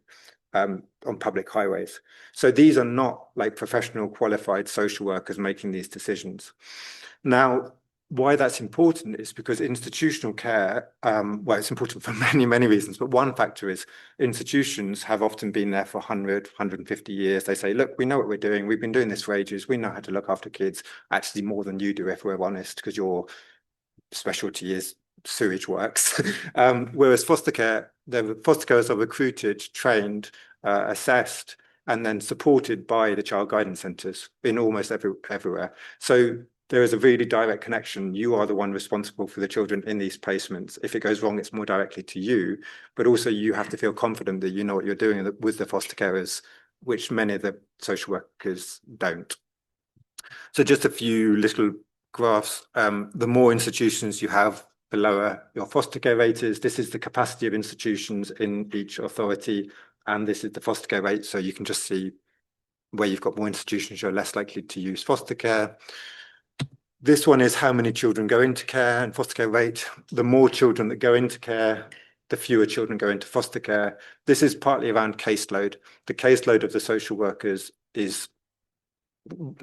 on public highways. So these are not like professional qualified social workers making these decisions. Now, why that's important is because institutional care, well, it's important for many, many reasons, but one factor is institutions have often been there for 100, 150 years. They say, look, we know what we're doing. We've been doing this for ages. We know how to look after kids, actually more than you do, if we're honest, because your specialty is sewage works. Whereas foster care, the foster carers are recruited, trained, assessed, and then supported by the child guidance centres in almost everywhere. So there is a really direct connection. You are the one responsible for the children in these placements. If it goes wrong, it's more directly to you, but also you have to feel confident that you know what you're doing with the foster carers, which many of the social workers don't. So just a few little graphs. The more institutions you have, the lower your foster care rate is. This is the capacity of institutions in each authority, and this is the foster care rate. So you can just see where you've got more institutions, you're less likely to use foster care. This one is how many children go into care and foster care rate. The more children that go into care, the fewer children go into foster care. This is partly around caseload. The caseload of the social workers is,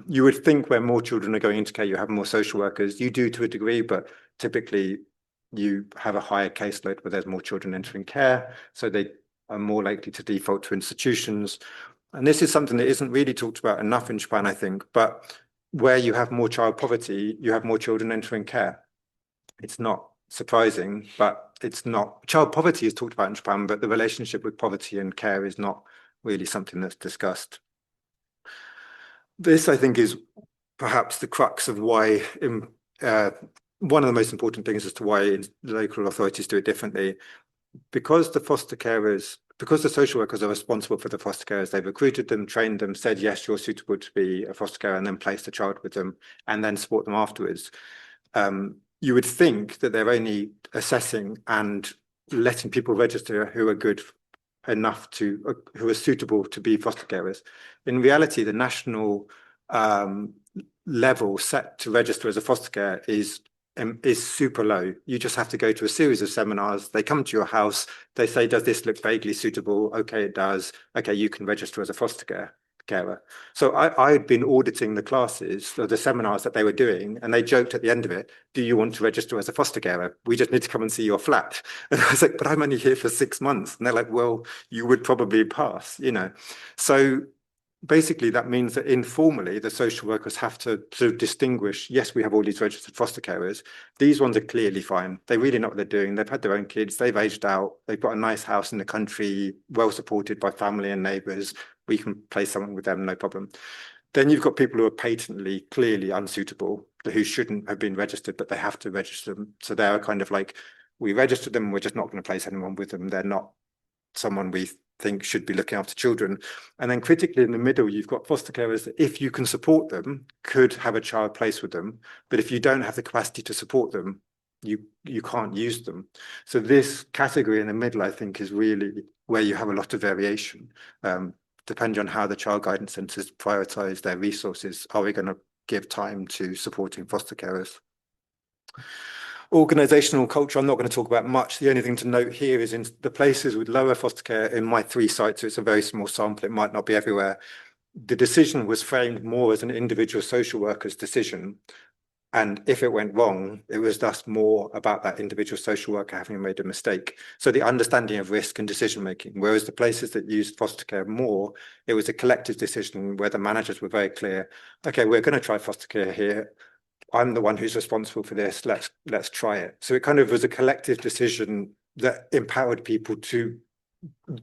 you would think where more children are going into care, you have more social workers. You do to a degree, but typically you have a higher caseload where there's more children entering care. So they are more likely to default to institutions. And this is something that isn't really talked about enough in Japan, I think, but where you have more child poverty, you have more children entering care. It's not surprising, but it's not. Child poverty is talked about in Japan, but the relationship with poverty and care is not really something that's discussed. This, I think, is perhaps the crux of why, one of the most important things as to why local authorities do it differently. Because the foster carers, because the social workers are responsible for the foster carers, they've recruited them, trained them, said, yes, you're suitable to be a foster carer, and then placed a child with them, and then support them afterwards. You would think that they're only assessing and letting people register who are good enough to, who are suitable to be foster carers. In reality, the national level set to register as a foster care is super low. You just have to go to a series of seminars. They come to your house. They say, does this look vaguely suitable? Okay, it does. Okay, you can register as a foster carer. So I'd been auditing the classes, or the seminars that they were doing, and they joked at the end of it, do you want to register as a foster carer? We just need to come and see your flat. And I was like, but I'm only here for 6 months. And they're like, well, you would probably pass, you know. So basically, that means that informally, the social workers have to sort of distinguish, yes, we have all these registered foster carers. These ones are clearly fine. They really know what they're doing. They've had their own kids. They've aged out. They've got a nice house in the country, well supported by family and neighbours. We can place someone with them, no problem. Then you've got people who are patently, clearly unsuitable, who shouldn't have been registered, but they have to register them. So they're kind of like, we registered them, we're just not going to place anyone with them. They're not someone we think should be looking after children. And then critically in the middle, you've got foster carers that, if you can support them, could have a child placed with them. But if you don't have the capacity to support them, you can't use them. So this category in the middle, I think, is really where you have a lot of variation. Depending on how the child guidance centres prioritise their resources, are we going to give time to supporting foster carers? Organisational culture, I'm not going to talk about much. The only thing to note here is in the places with lower foster care, in my 3 sites, so it's a very small sample, it might not be everywhere, the decision was framed more as an individual social worker's decision. And if it went wrong, it was thus more about that individual social worker having made a mistake. So the understanding of risk and decision making, whereas the places that used foster care more, it was a collective decision where the managers were very clear, okay, we're going to try foster care here. I'm the one who's responsible for this. Let's try it. So it kind of was a collective decision that empowered people to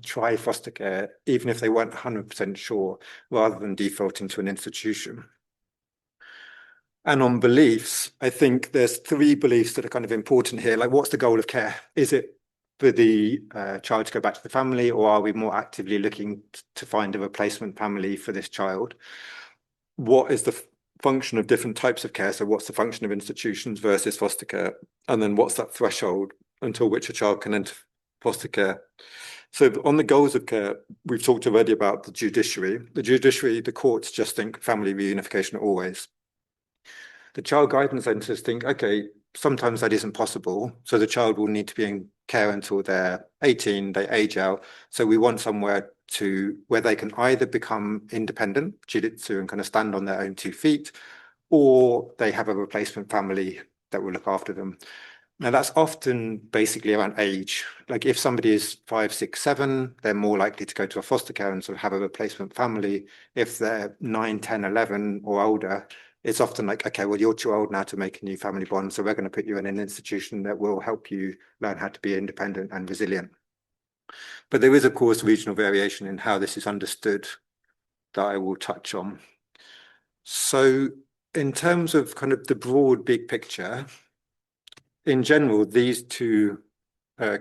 try foster care, even if they weren't 100% sure, rather than defaulting to an institution. And on beliefs, I think there's 3 beliefs that are kind of important here. Like, what's the goal of care? Is it for the child to go back to the family, or are we more actively looking to find a replacement family for this child? What is the function of different types of care? So what's the function of institutions versus foster care? And then what's that threshold until which a child can enter foster care? So on the goals of care, we've talked already about the judiciary. The judiciary, the courts just think family reunification always. The child guidance centres think, okay, sometimes that isn't possible. So the child will need to be in care until they're 18, they age out. So we want somewhere to where they can either become independent, jiritsu, and kind of stand on their own 2 feet, or they have a replacement family that will look after them. Now, that's often basically around age. Like if somebody is 5, 6, 7, they're more likely to go to a foster care and sort of have a replacement family. If they're 9, 10, 11 or older, it's often like, okay, well, you're too old now to make a new family bond, so we're going to put you in an institution that will help you learn how to be independent and resilient. But there is, of course, regional variation in how this is understood that I will touch on. So in terms of kind of the broad big picture, in general, these two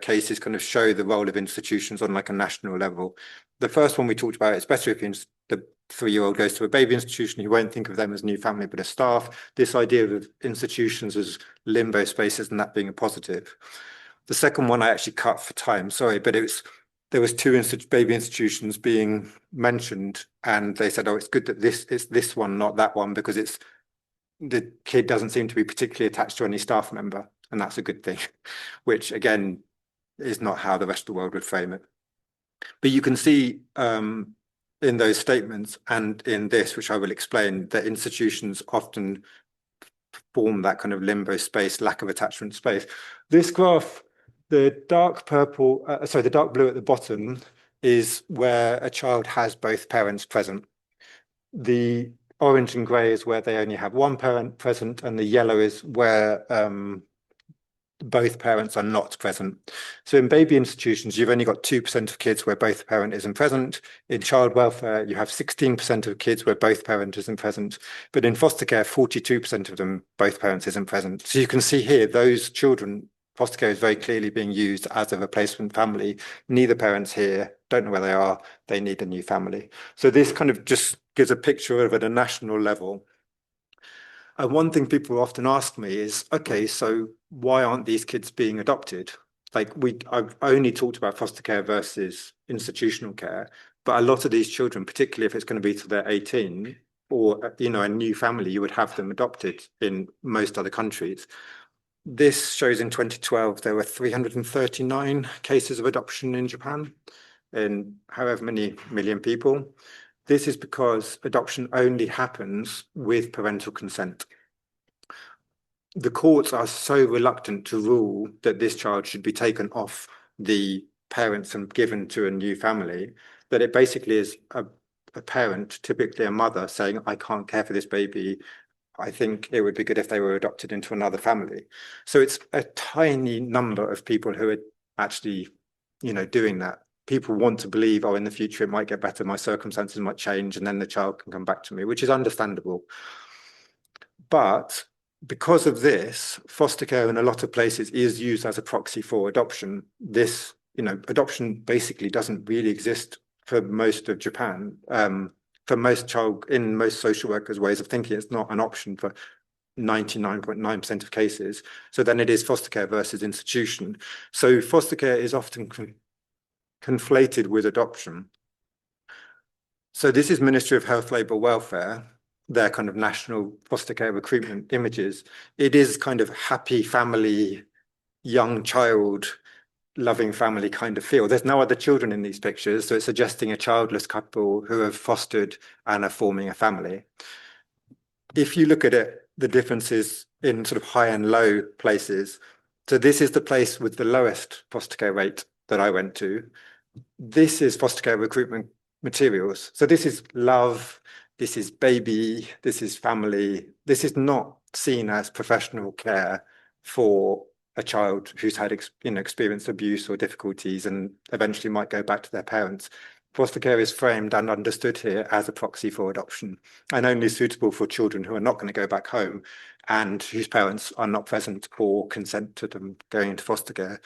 cases kind of show the role of institutions on like a national level. The first one we talked about, it's better if the 3-year-old goes to a baby institution, you won't think of them as new family, but as staff. This idea of institutions as limbo spaces and that being a positive. The second one I actually cut for time, sorry, but there was 2 baby institutions being mentioned, and they said, oh, it's good that it's this one, not that one, because the kid doesn't seem to be particularly attached to any staff member, and that's a good thing, which again is not how the rest of the world would frame it. But you can see in those statements and in this, which I will explain, that institutions often form that kind of limbo space, lack of attachment space. This graph, the dark blue at the bottom is where a child has both parents present. The orange and grey is where they only have one parent present, and the yellow is where both parents are not present. So in baby institutions, you've only got 2% of kids where both parent isn't present. In child welfare, you have 16% of kids where both parent isn't present. But in foster care, 42% of them, both parents isn't present. So you can see here, those children, foster care is very clearly being used as a replacement family. Neither parent's here, don't know where they are, they need a new family. So this kind of just gives a picture of it at a national level. And one thing people often ask me is, okay, so why aren't these kids being adopted? Like I've only talked about foster care versus institutional care, but a lot of these children, particularly if it's going to be till they're 18 or, you know, a new family, you would have them adopted in most other countries. This shows in 2012, there were 339 cases of adoption in Japan in however many million people. This is because adoption only happens with parental consent. The courts are so reluctant to rule that this child should be taken off the parents and given to a new family that it basically is a parent, typically a mother, saying, I can't care for this baby. I think it would be good if they were adopted into another family. So it's a tiny number of people who are actually, you know, doing that. People want to believe, oh, in the future it might get better, my circumstances might change, and then the child can come back to me, which is understandable. But because of this, foster care in a lot of places is used as a proxy for adoption. This, you know, adoption basically doesn't really exist for most of Japan. For in most social workers' ways of thinking, it's not an option for 99.9% of cases. So then it is foster care versus institution. So foster care is often conflated with adoption. So this is Ministry of Health, Labour, Welfare, their kind of national foster care recruitment images. It is kind of happy family, young child, loving family kind of feel. There's no other children in these pictures, so it's suggesting a childless couple who have fostered and are forming a family. If you look at it, the differences in sort of high and low places. So this is the place with the lowest foster care rate that I went to. This is foster care recruitment materials. So this is love, this is baby, this is family. This is not seen as professional care for a child who's had experienced abuse or difficulties and eventually might go back to their parents. Foster care is framed and understood here as a proxy for adoption and only suitable for children who are not going to go back home and whose parents are not present or consent to them going into foster care.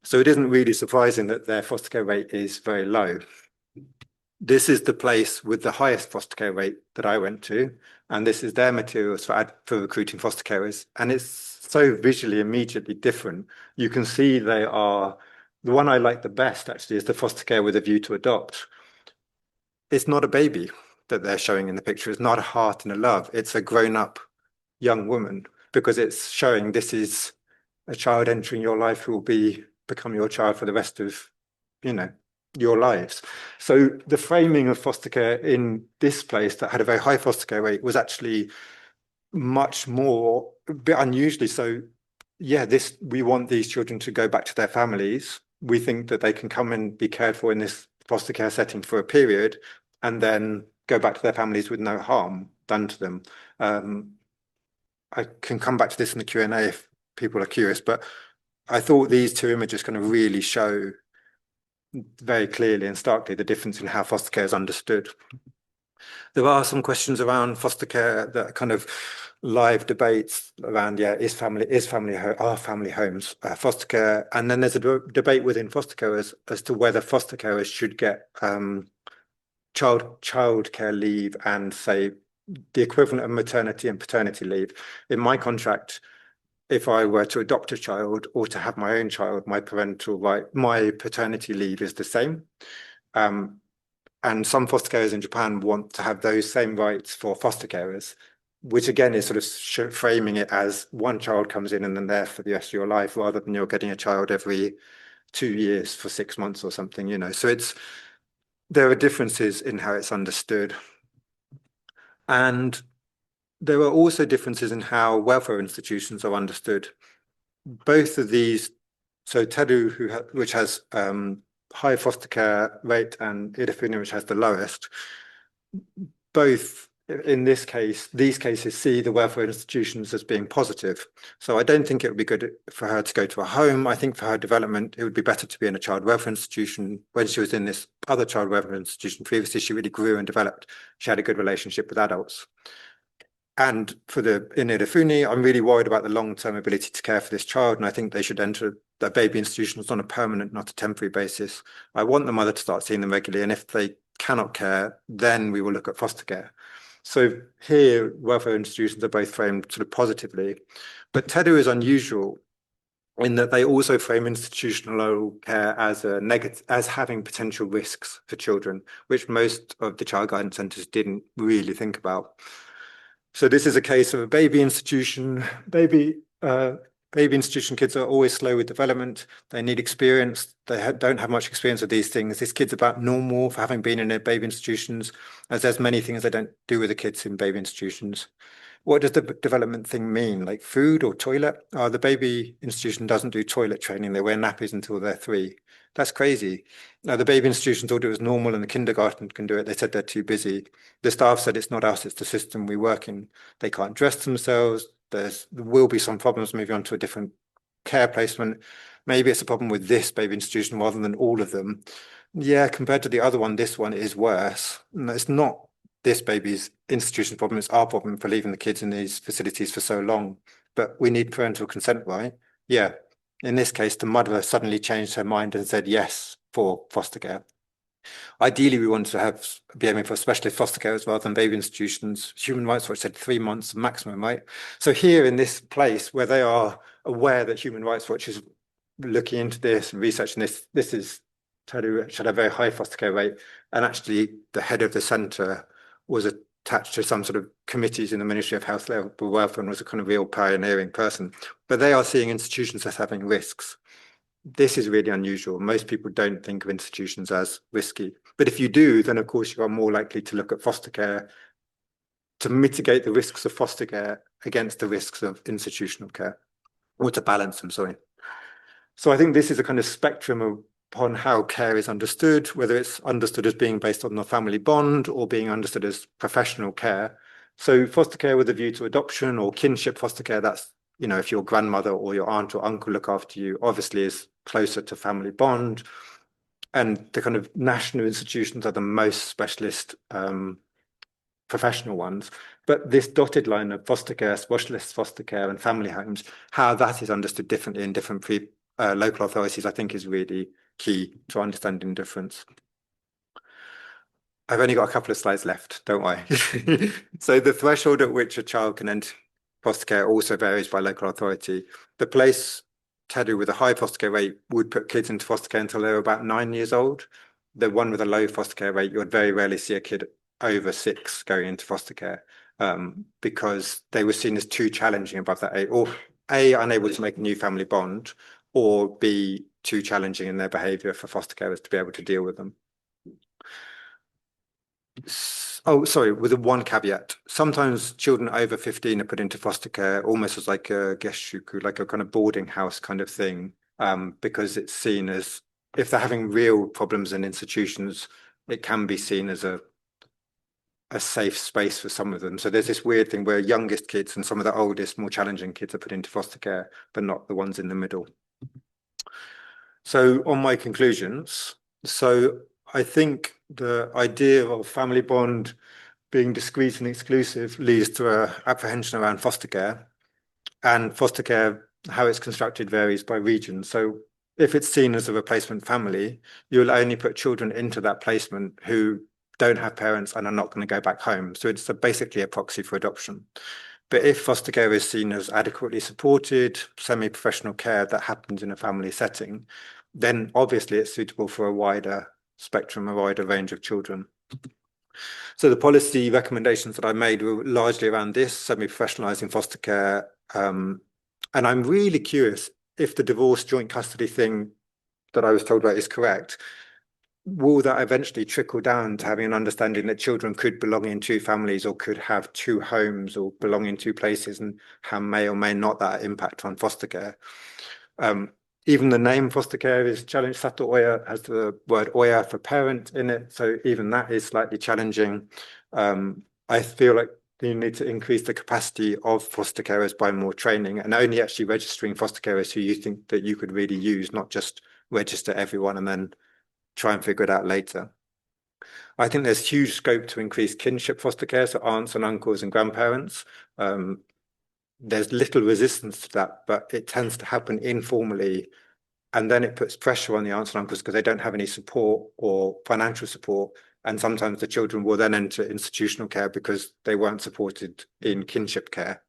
So it isn't really surprising that their foster care rate is very low. This is the place with the highest foster care rate that I went to, and this is their materials for recruiting foster carers. And it's so visually immediately different. You can see they are, the one I like the best actually is the foster care with a view to adopt. It's not a baby that they're showing in the picture. It's not a heart and a love. It's a grown-up young woman, because it's showing this is a child entering your life who will become your child for the rest of, your lives. So the framing of foster care in this place that had a very high foster care rate was actually much more, a bit unusually so. Yeah, we want these children to go back to their families. We think that they can come and be cared for in this foster care setting for a period and then go back to their families with no harm done to them. I can come back to this in the Q&A if people are curious, but I thought these two images kind of really show very clearly and starkly the difference in how foster care is understood. There are some questions around foster care that are kind of live debates around, are family homes foster care, and then there's a debate within foster care as to whether foster carers should get child care leave and say the equivalent of maternity and paternity leave. In my contract, if I were to adopt a child or to have my own child, my paternity leave is the same. And some foster carers in Japan want to have those same rights for foster carers, which again is sort of framing it as one child comes in and then there for the rest of your life, rather than you're getting a child every 2 years for 6 months or something, you know. So there are differences in how it's understood. And there are also differences in how welfare institutions are understood. Both of these, so Teru, which has high foster care rate, and Irifune, which has the lowest, both in these cases see the welfare institutions as being positive. So I don't think it would be good for her to go to a home. I think for her development, it would be better to be in a child welfare institution. When she was in this other child welfare institution previously, she really grew and developed. She had a good relationship with adults. And in Irifune, I'm really worried about the long-term ability to care for this child, and I think they should enter their baby institutions on a permanent, not a temporary basis. I want the mother to start seeing them regularly, and if they cannot care, then we will look at foster care. So here, welfare institutions are both framed sort of positively, but Teru is unusual in that they also frame institutional care as having potential risks for children, which most of the child guidance centres didn't really think about. So this is a case of a baby institution. Baby institution kids are always slow with development. They need experience. They don't have much experience with these things. This kid's about normal for having been in their baby institutions, as there's many things they don't do with the kids in baby institutions. What does the development thing mean? Like food or toilet? The baby institution doesn't do toilet training. They wear nappies until they're 3. That's crazy. The baby institution thought it was normal and the kindergarten can do it. They said they're too busy. The staff said it's not us, it's the system we work in. They can't dress themselves. There will be some problems moving on to a different care placement. Maybe it's a problem with this baby institution rather than all of them. Yeah, compared to the other one, this one is worse. No, it's not this baby's institution problem, it's our problem for leaving the kids in these facilities for so long. But we need parental consent, right? Yeah. In this case, the mother suddenly changed her mind and said yes for foster care. Ideally, we want to be aiming for specialist foster carers rather than baby institutions. Human Rights Watch said 3 months maximum, right? So here in this place where they are aware that Human Rights Watch is looking into this and researching this is Teru had a very high foster care rate, and actually the head of the centre was attached to some sort of committees in the Ministry of Health and Welfare and was a kind of real pioneering person. But they are seeing institutions as having risks. This is really unusual. Most people don't think of institutions as risky. But if you do, then of course you are more likely to look at foster care to mitigate the risks of foster care against the risks of institutional care, or to balance them, sorry. So I think this is a kind of spectrum upon how care is understood, whether it's understood as being based on the family bond or being understood as professional care. So foster care with a view to adoption or kinship foster care, that's, you know, if your grandmother or your aunt or uncle look after you, obviously is closer to family bond. And the kind of national institutions are the most specialist professional ones. But this dotted line of foster care, specialist foster care and family homes, how that is understood differently in different local authorities, I think is really key to understanding difference. I've only got a couple of slides left, don't worry. So the threshold at which a child can enter foster care also varies by local authority. The place, Teru, with a high foster care rate would put kids into foster care until they were about 9 years old. The one with a low foster care rate, you would very rarely see a kid over 6 going into foster care because they were seen as too challenging above that age, or A, unable to make a new family bond, or B, too challenging in their behaviour for foster carers to be able to deal with them. Oh, sorry, with a one caveat. Sometimes children over 15 are put into foster care almost as like a geshuku, like a kind of boarding house kind of thing, because it's seen as, if they're having real problems in institutions, it can be seen as a safe space for some of them. So there's this weird thing where youngest kids and some of the oldest, more challenging kids are put into foster care, but not the ones in the middle. So on my conclusions, so I think the idea of family bond being discrete and exclusive leads to an apprehension around foster care. And foster care, how it's constructed varies by region. So if it's seen as a replacement family, you'll only put children into that placement who don't have parents and are not going to go back home. So it's basically a proxy for adoption. But if foster care is seen as adequately supported, semi-professional care that happens in a family setting, then obviously it's suitable for a wider spectrum, a wider range of children. So the policy recommendations that I made were largely around this, semi-professionalising foster care. And I'm really curious if the divorce joint custody thing that I was told about is correct. Will that eventually trickle down to having an understanding that children could belong in two families or could have two homes or belong in two places, and how may or may not that impact on foster care? Even the name foster care is challenged. Sato Oya has the word Oya for parent in it, so even that is slightly challenging. I feel like you need to increase the capacity of foster carers by more training and only actually registering foster carers who you think that you could really use, not just register everyone and then try and figure it out later. I think there's huge scope to increase kinship foster care, so aunts and uncles and grandparents. There's little resistance to that, but it tends to happen informally. And then it puts pressure on the aunts and uncles because they don't have any support or financial support. And sometimes the children will then enter institutional care because they weren't supported in kinship care.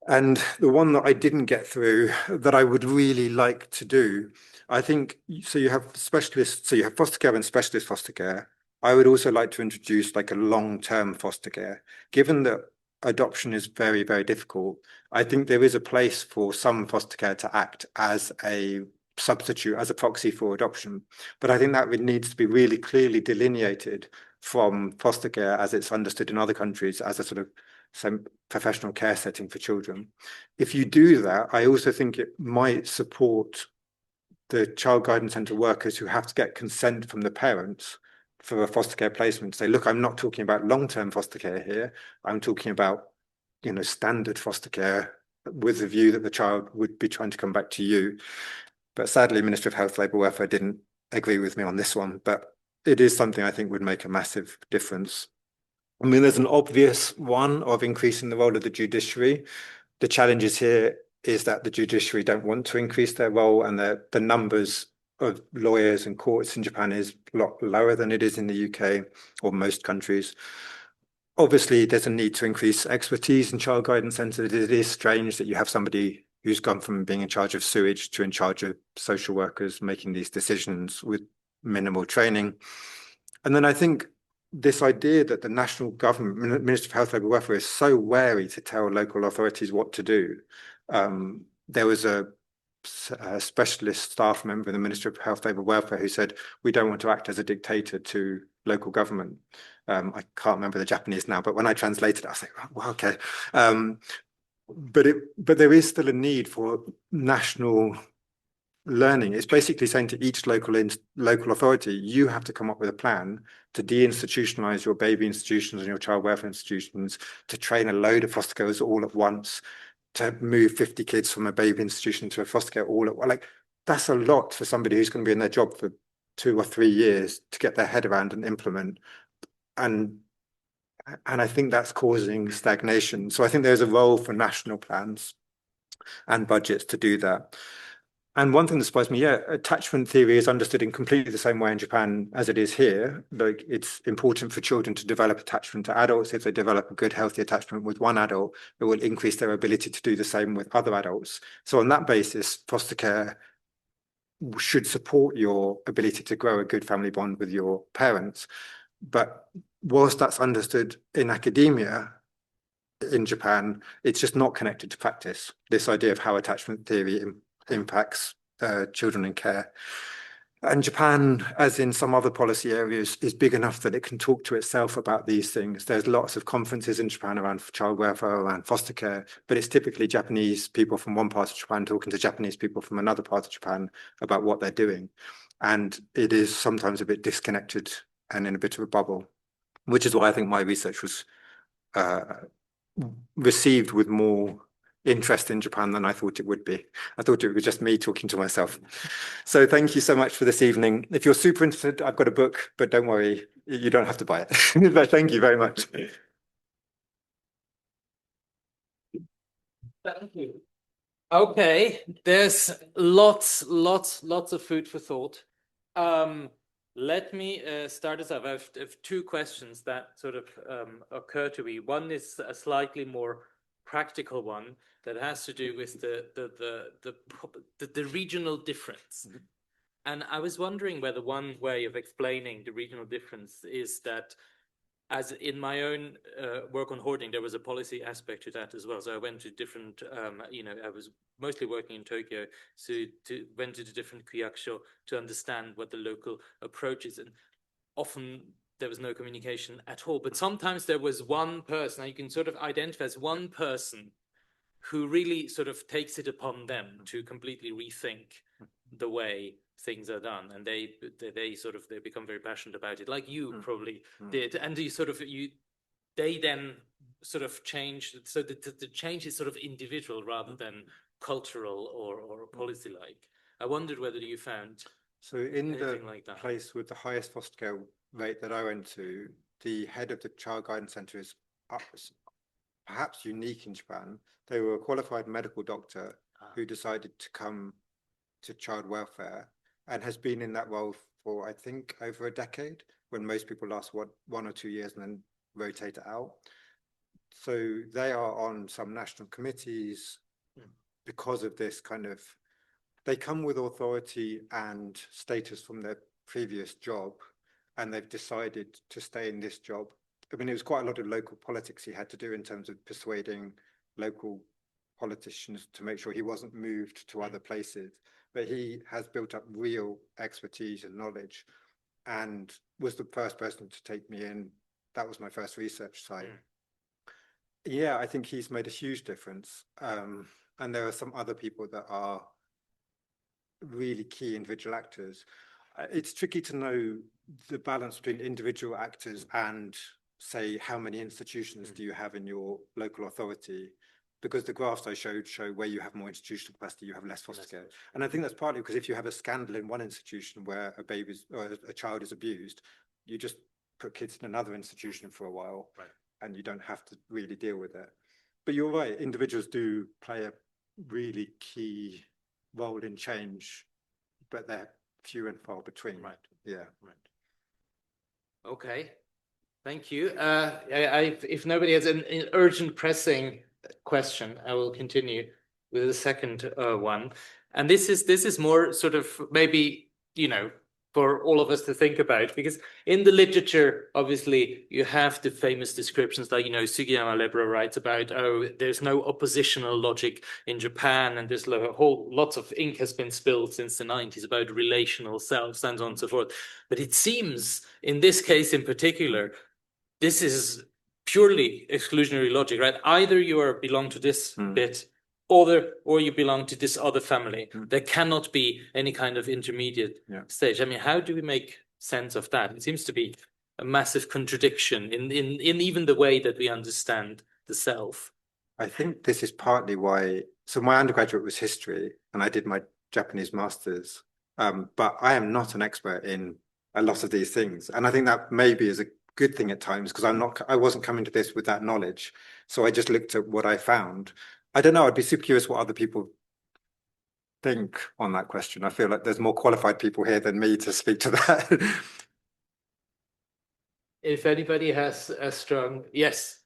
And the one that I didn't get through that I would really like to do, I think, so you have specialists, so you have foster care and specialist foster care. I would also like to introduce like a long-term foster care. Given that adoption is very, very difficult, I think there is a place for some foster care to act as a substitute, as a proxy for adoption. But I think that needs to be really clearly delineated from foster care as it's understood in other countries as a sort of some professional care setting for children. If you do that, I also think it might support the child guidance centre workers who have to get consent from the parents for a foster care placement. Say, look, I'm not talking about long-term foster care here. I'm talking about, you know, standard foster care with the view that the child would be trying to come back to you. But sadly, Ministry of Health, Labour Welfare didn't agree with me on this one, but it is something I think would make a massive difference. I mean, there's an obvious one of increasing the role of the judiciary. The challenges here is that the judiciary don't want to increase their role, and the numbers of lawyers and courts in Japan is a lot lower than it is in the UK or most countries. Obviously, there's a need to increase expertise in child guidance centres. It is strange that you have somebody who's gone from being in charge of sewage to in charge of social workers making these decisions with minimal training. And then I think this idea that the national government, Ministry of Health, Labour and Welfare, is so wary to tell local authorities what to do. There was a specialist staff member in the Ministry of Health, Labour and Welfare who said, we don't want to act as a dictator to local government. I can't remember the Japanese now, but when I translated it, I was like, well, okay. But there is still a need for national learning. It's basically saying to each local authority, you have to come up with a plan to deinstitutionalize your baby institutions and your child welfare institutions, to train a load of foster carers all at once, to move 50 kids from a baby institution to a foster care all at once. Like, that's a lot for somebody who's going to be in their job for 2 or 3 years to get their head around and implement. And I think that's causing stagnation. So I think there's a role for national plans and budgets to do that. And one thing that surprised me, attachment theory is understood in completely the same way in Japan as it is here. Like, it's important for children to develop attachment to adults. If they develop a good, healthy attachment with one adult, it will increase their ability to do the same with other adults. So on that basis, foster care should support your ability to grow a good family bond with your parents. But whilst that's understood in academia in Japan, it's just not connected to practice. This idea of how attachment theory impacts children in care. And Japan, as in some other policy areas, is big enough that it can talk to itself about these things. There's lots of conferences in Japan around child welfare, around foster care, but it's typically Japanese people from one part of Japan talking to Japanese people from another part of Japan about what they're doing. And it is sometimes a bit disconnected and in a bit of a bubble, which is why I think my research was received with more interest in Japan than I thought it would be. I thought it was just me talking to myself. So thank you so much for this evening. If you're super interested, I've got a book, but don't worry, you don't have to buy it. But thank you very much. Thank you. Okay, there's lots of food for thought. Let me start us off. I have two questions that sort of occur to me. One is a slightly more practical one that has to do with the regional difference. Mm-hmm. And I was wondering whether one way of explaining the regional difference is that, as in my own work on hoarding, there was a policy aspect to that as well. So I went to different, I was mostly working in Tokyo, so went to the different kyakusho to understand what the local approach is. And often there was no communication at all. But sometimes there was one person, you can sort of identify as one person who really sort of takes it upon them to completely rethink the way things are done, and they become very passionate about it, like you probably did, and they then sort of change, so the change is sort of individual rather than cultural or policy like. I wondered whether you found so in the like that. Place with the highest foster care rate that I went to, the head of the child guidance center is perhaps unique in Japan. They were a qualified medical doctor who decided to come to child welfare and has been in that role for, I think, over a decade, when most people last 1 or 2 years and then rotate it out. So they are on some national committees because of this kind of, they come with authority and status from their previous job, and they've decided to stay in this job. I mean, it was quite a lot of local politics he had to do in terms of persuading local politicians to make sure he wasn't moved to other places. But he has built up real expertise and knowledge, and was the first person to take me in. That was my first research site. Yeah, I think he's made a huge difference. And there are some other people that are really key individual actors. It's tricky to know the balance between individual actors and, say, how many institutions do you have in your local authority? Because the graphs I showed show where you have more institutional capacity, you have less foster care. And I think that's partly because if you have a scandal in one institution where a child is abused, you just put kids in another institution for a while, and you don't have to really deal with it. But you're right, individuals do play a really key role in change, but they're few and far between. Right. Yeah. Right. Okay. Thank you. If nobody has an urgent, pressing question, I will continue with the second one. And this is more sort of maybe, for all of us to think about, because in the literature, obviously, you have the famous descriptions like, Sugiyama Lebra writes about, there's no oppositional logic in Japan, and there's lots of ink has been spilled since the 90s about relational selves and so on and so forth. But it seems, in this case in particular, this is purely exclusionary logic, right? Either you belong to this bit, or you belong to this other family. There cannot be any kind of intermediate stage. I mean, how do we make sense of that? It seems to be a massive contradiction in even the way that we understand the self. I think this is partly why, so my undergraduate was history and I did my Japanese masters, but I am not an expert in a lot of these things. And I think that maybe is a good thing at times, because I wasn't coming to this with that knowledge. So I just looked at what I found. I don't know, I'd be super curious what other people think on that question. I feel like there's more qualified people here than me to speak to that. If anybody has a strong, yes.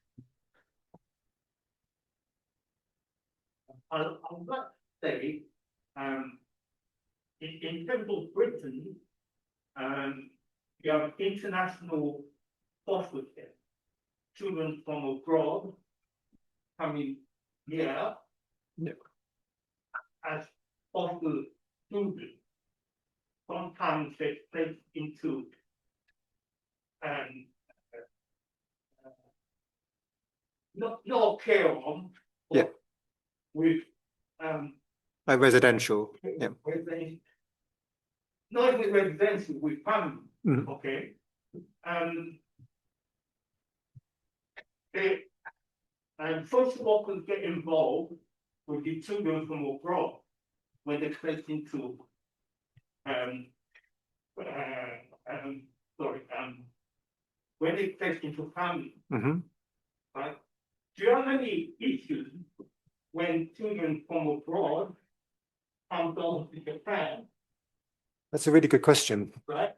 I would like to say, in terms of Britain, we have international foster care. Children from abroad coming here as foster children, sometimes they're placed into not care home, Yeah. but with Like residential, yeah. not with residential, with family, Mhm. okay? They social workers get involved with the children from abroad when they're placed into when they're placed into family, Mhm. right? Do you have any issues when children from abroad come down to Japan, That's a really good question. right?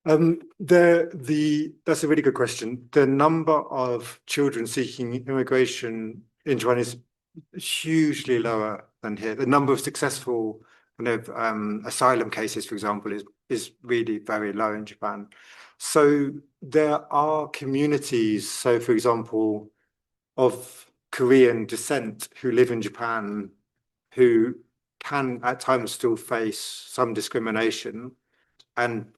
That's a really good question. The number of children seeking immigration in Japan is hugely lower than here. The number of successful asylum cases, for example, is really very low in Japan. So there are communities, so for example, of Korean descent who live in Japan who can at times still face some discrimination. And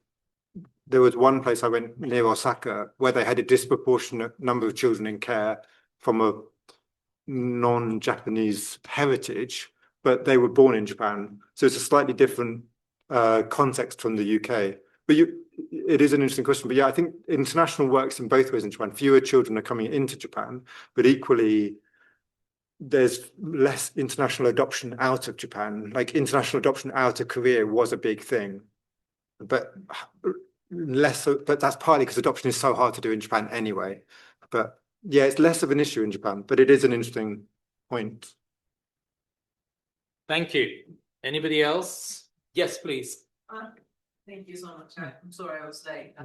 there was one place I went near Osaka where they had a disproportionate number of children in care from a non-Japanese heritage, but they were born in Japan. So it's a slightly different context from the UK. But it is an interesting question. But yeah, I think international works in both ways in Japan. Fewer children are coming into Japan, but equally there's less international adoption out of Japan. Like international adoption out of Korea was a big thing, but less so, but that's partly because adoption is so hard to do in Japan anyway. But yeah, it's less of an issue in Japan, but it is an interesting point. Thank you. Anybody else? Yes, please. Thank you so much. I'm sorry I was late. I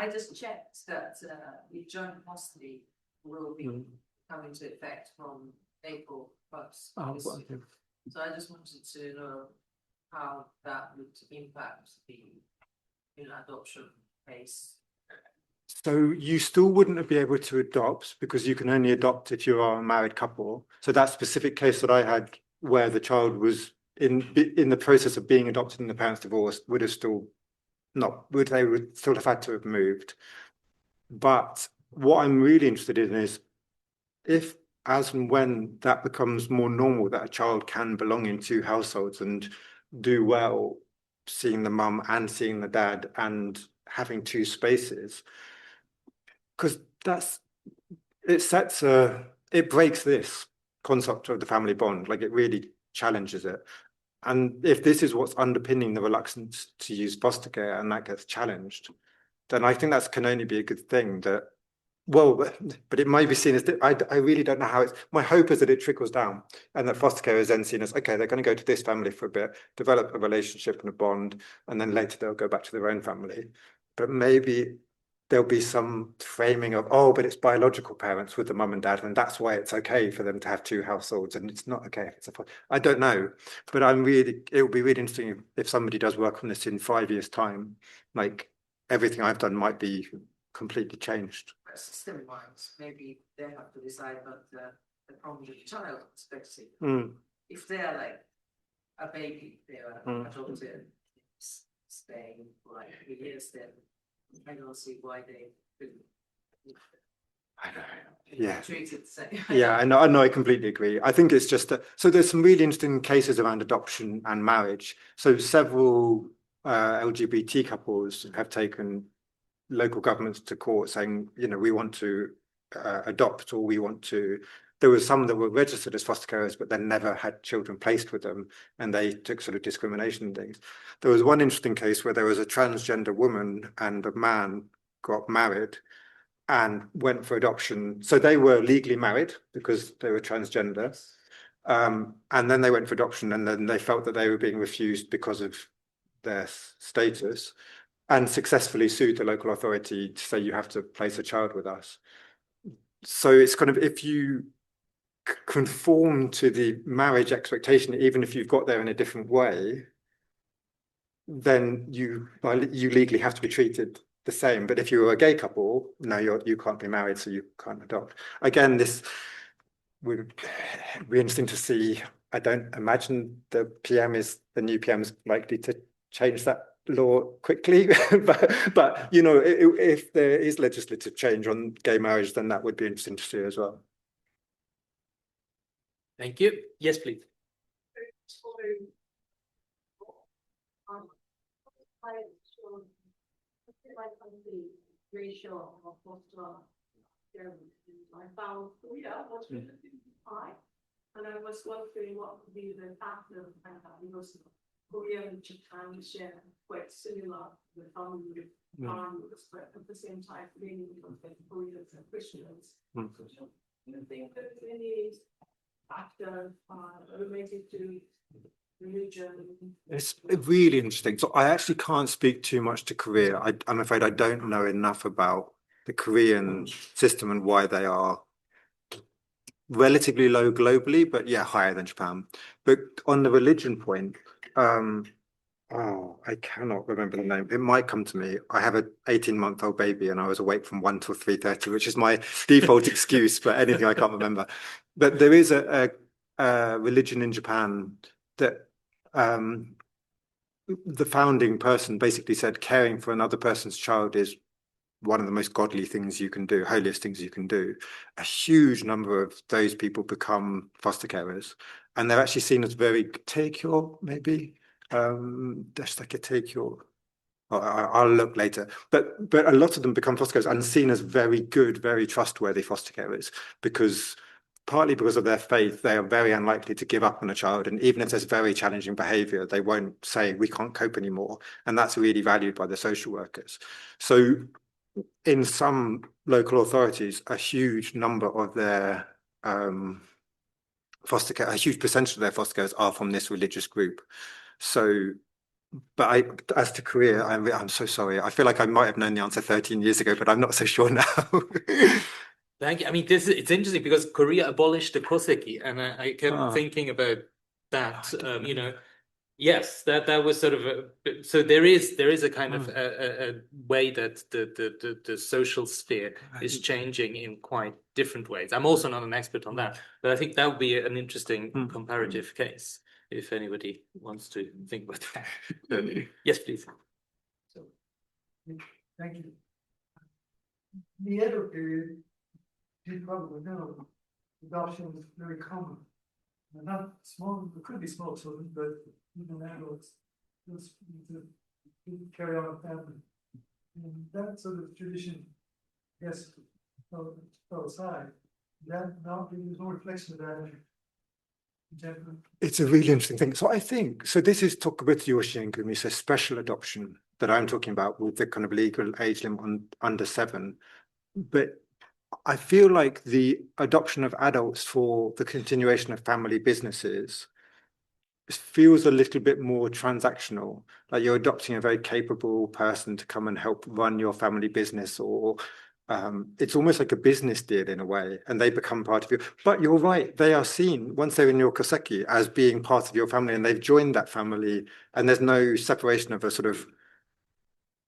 just checked that the joint custody will be coming to effect from April 1st. this year. So I just wanted to know how that would impact the adoption pace. So you still wouldn't be able to adopt because you can only adopt if you are a married couple. So that specific case that I had where the child was in the process of being adopted and the parents divorced would have still they would still have had to have moved. But what I'm really interested in is if, as and when that becomes more normal, that a child can belong in two households and do well seeing the mum and seeing the dad and having two spaces, because it breaks this concept of the family bond, like it really challenges it. And if this is what's underpinning the reluctance to use foster care and that gets challenged, then I think that can only be a good thing. But it might be seen as, I really don't know how my hope is that it trickles down and that foster care is then seen as, okay, they're going to go to this family for a bit, develop a relationship and a bond, and then later they'll go back to their own family. But maybe there'll be some framing of, oh, but it's biological parents with the mum and dad, and that's why it's okay for them to have two households, and it's not okay if it's I don't know, but it will be really interesting if somebody does work on this in 5 years' time, like everything I've done might be completely changed. System wise, maybe they have to decide about the problem with the child perspective. If they are like a baby, they are adopted, staying for like 3 years, then I don't see why they couldn't. I know. Yeah. Treated the same. Yeah, I know. I completely agree. I think it's just that. So there's some really interesting cases around adoption and marriage. So several LGBT couples have taken local governments to court saying, we want to adopt, or we want to. There were some that were registered as foster carers, but then never had children placed with them, and they took sort of discrimination and things. There was one interesting case where there was a transgender woman and a man got married and went for adoption. So they were legally married because they were transgender. And then they went for adoption, and then they felt that they were being refused because of their status, and successfully sued the local authority to say you have to place a child with us. So it's kind of, if you conform to the marriage expectation, even if you've got there in a different way, then you legally have to be treated the same. But if you're a gay couple, no, you can't be married, so you can't adopt. Again, this would be interesting to see I don't imagine the new PM is likely to change that law quickly. but you know, if there is legislative change on gay marriage, then that would be interesting to see as well. Thank you. Yes, please. Ratio of foster I found Korea was really high, and I was wondering what would be the factor of that, because Korea and Japan share quite similar the family values, but at the same time, many of the Koreans are Christians. So, do you think there's any factor related to religion? It's really interesting. So I actually can't speak too much to Korea. I'm afraid I don't know enough about the Korean system and why they are relatively low globally, but yeah, higher than Japan. But on the religion point, I cannot remember the name. It might come to me. I have an 18-month-old baby and I was awake from 1 till 3:30, which is my default excuse for anything I can't remember. But there is a religion in Japan that the founding person basically said caring for another person's child is one of the most godly things you can do, holiest things you can do. A huge number of those people become foster carers, and they're actually seen as very take-your, maybe. Just like a take-your. I'll look later. But a lot of them become foster carers and seen as very good, very trustworthy foster carers because partly because of their faith, they are very unlikely to give up on a child. And even if there's very challenging behavior, they won't say, we can't cope anymore. And that's really valued by the social workers. So in some local authorities, a huge number of their foster care, a huge percentage of their foster carers are from this religious group. So, but as to Korea, I'm so sorry. I feel like I might have known the answer 13 years ago, but I'm not so sure now. Thank you. I mean, it's interesting because Korea abolished the koseki, and I kept thinking about that. You know, yes, that was sort of so there is a kind of a way that the social sphere is changing in quite different ways. I'm also not an expert on that, but I think that would be an interesting comparative case if anybody wants to think about that. Yes, please. Thank you. The Edo period, you probably know, adoption was very common. And not small, it could be small children, but even adults just to carry on a family. And that sort of tradition, yes, fell aside. That now there's no reflection of that in general. It's a really interesting thing. So I think, so this is Tokubutsu Yoshingumi, so special adoption that I'm talking about with the kind of legal age limit on under 7. But I feel like the adoption of adults for the continuation of family businesses feels a little bit more transactional, like you're adopting a very capable person to come and help run your family business, or it's almost like a business deal in a way, and they become part of you. But you're right, they are seen once they're in your koseki as being part of your family, and they've joined that family, and there's no separation of a sort of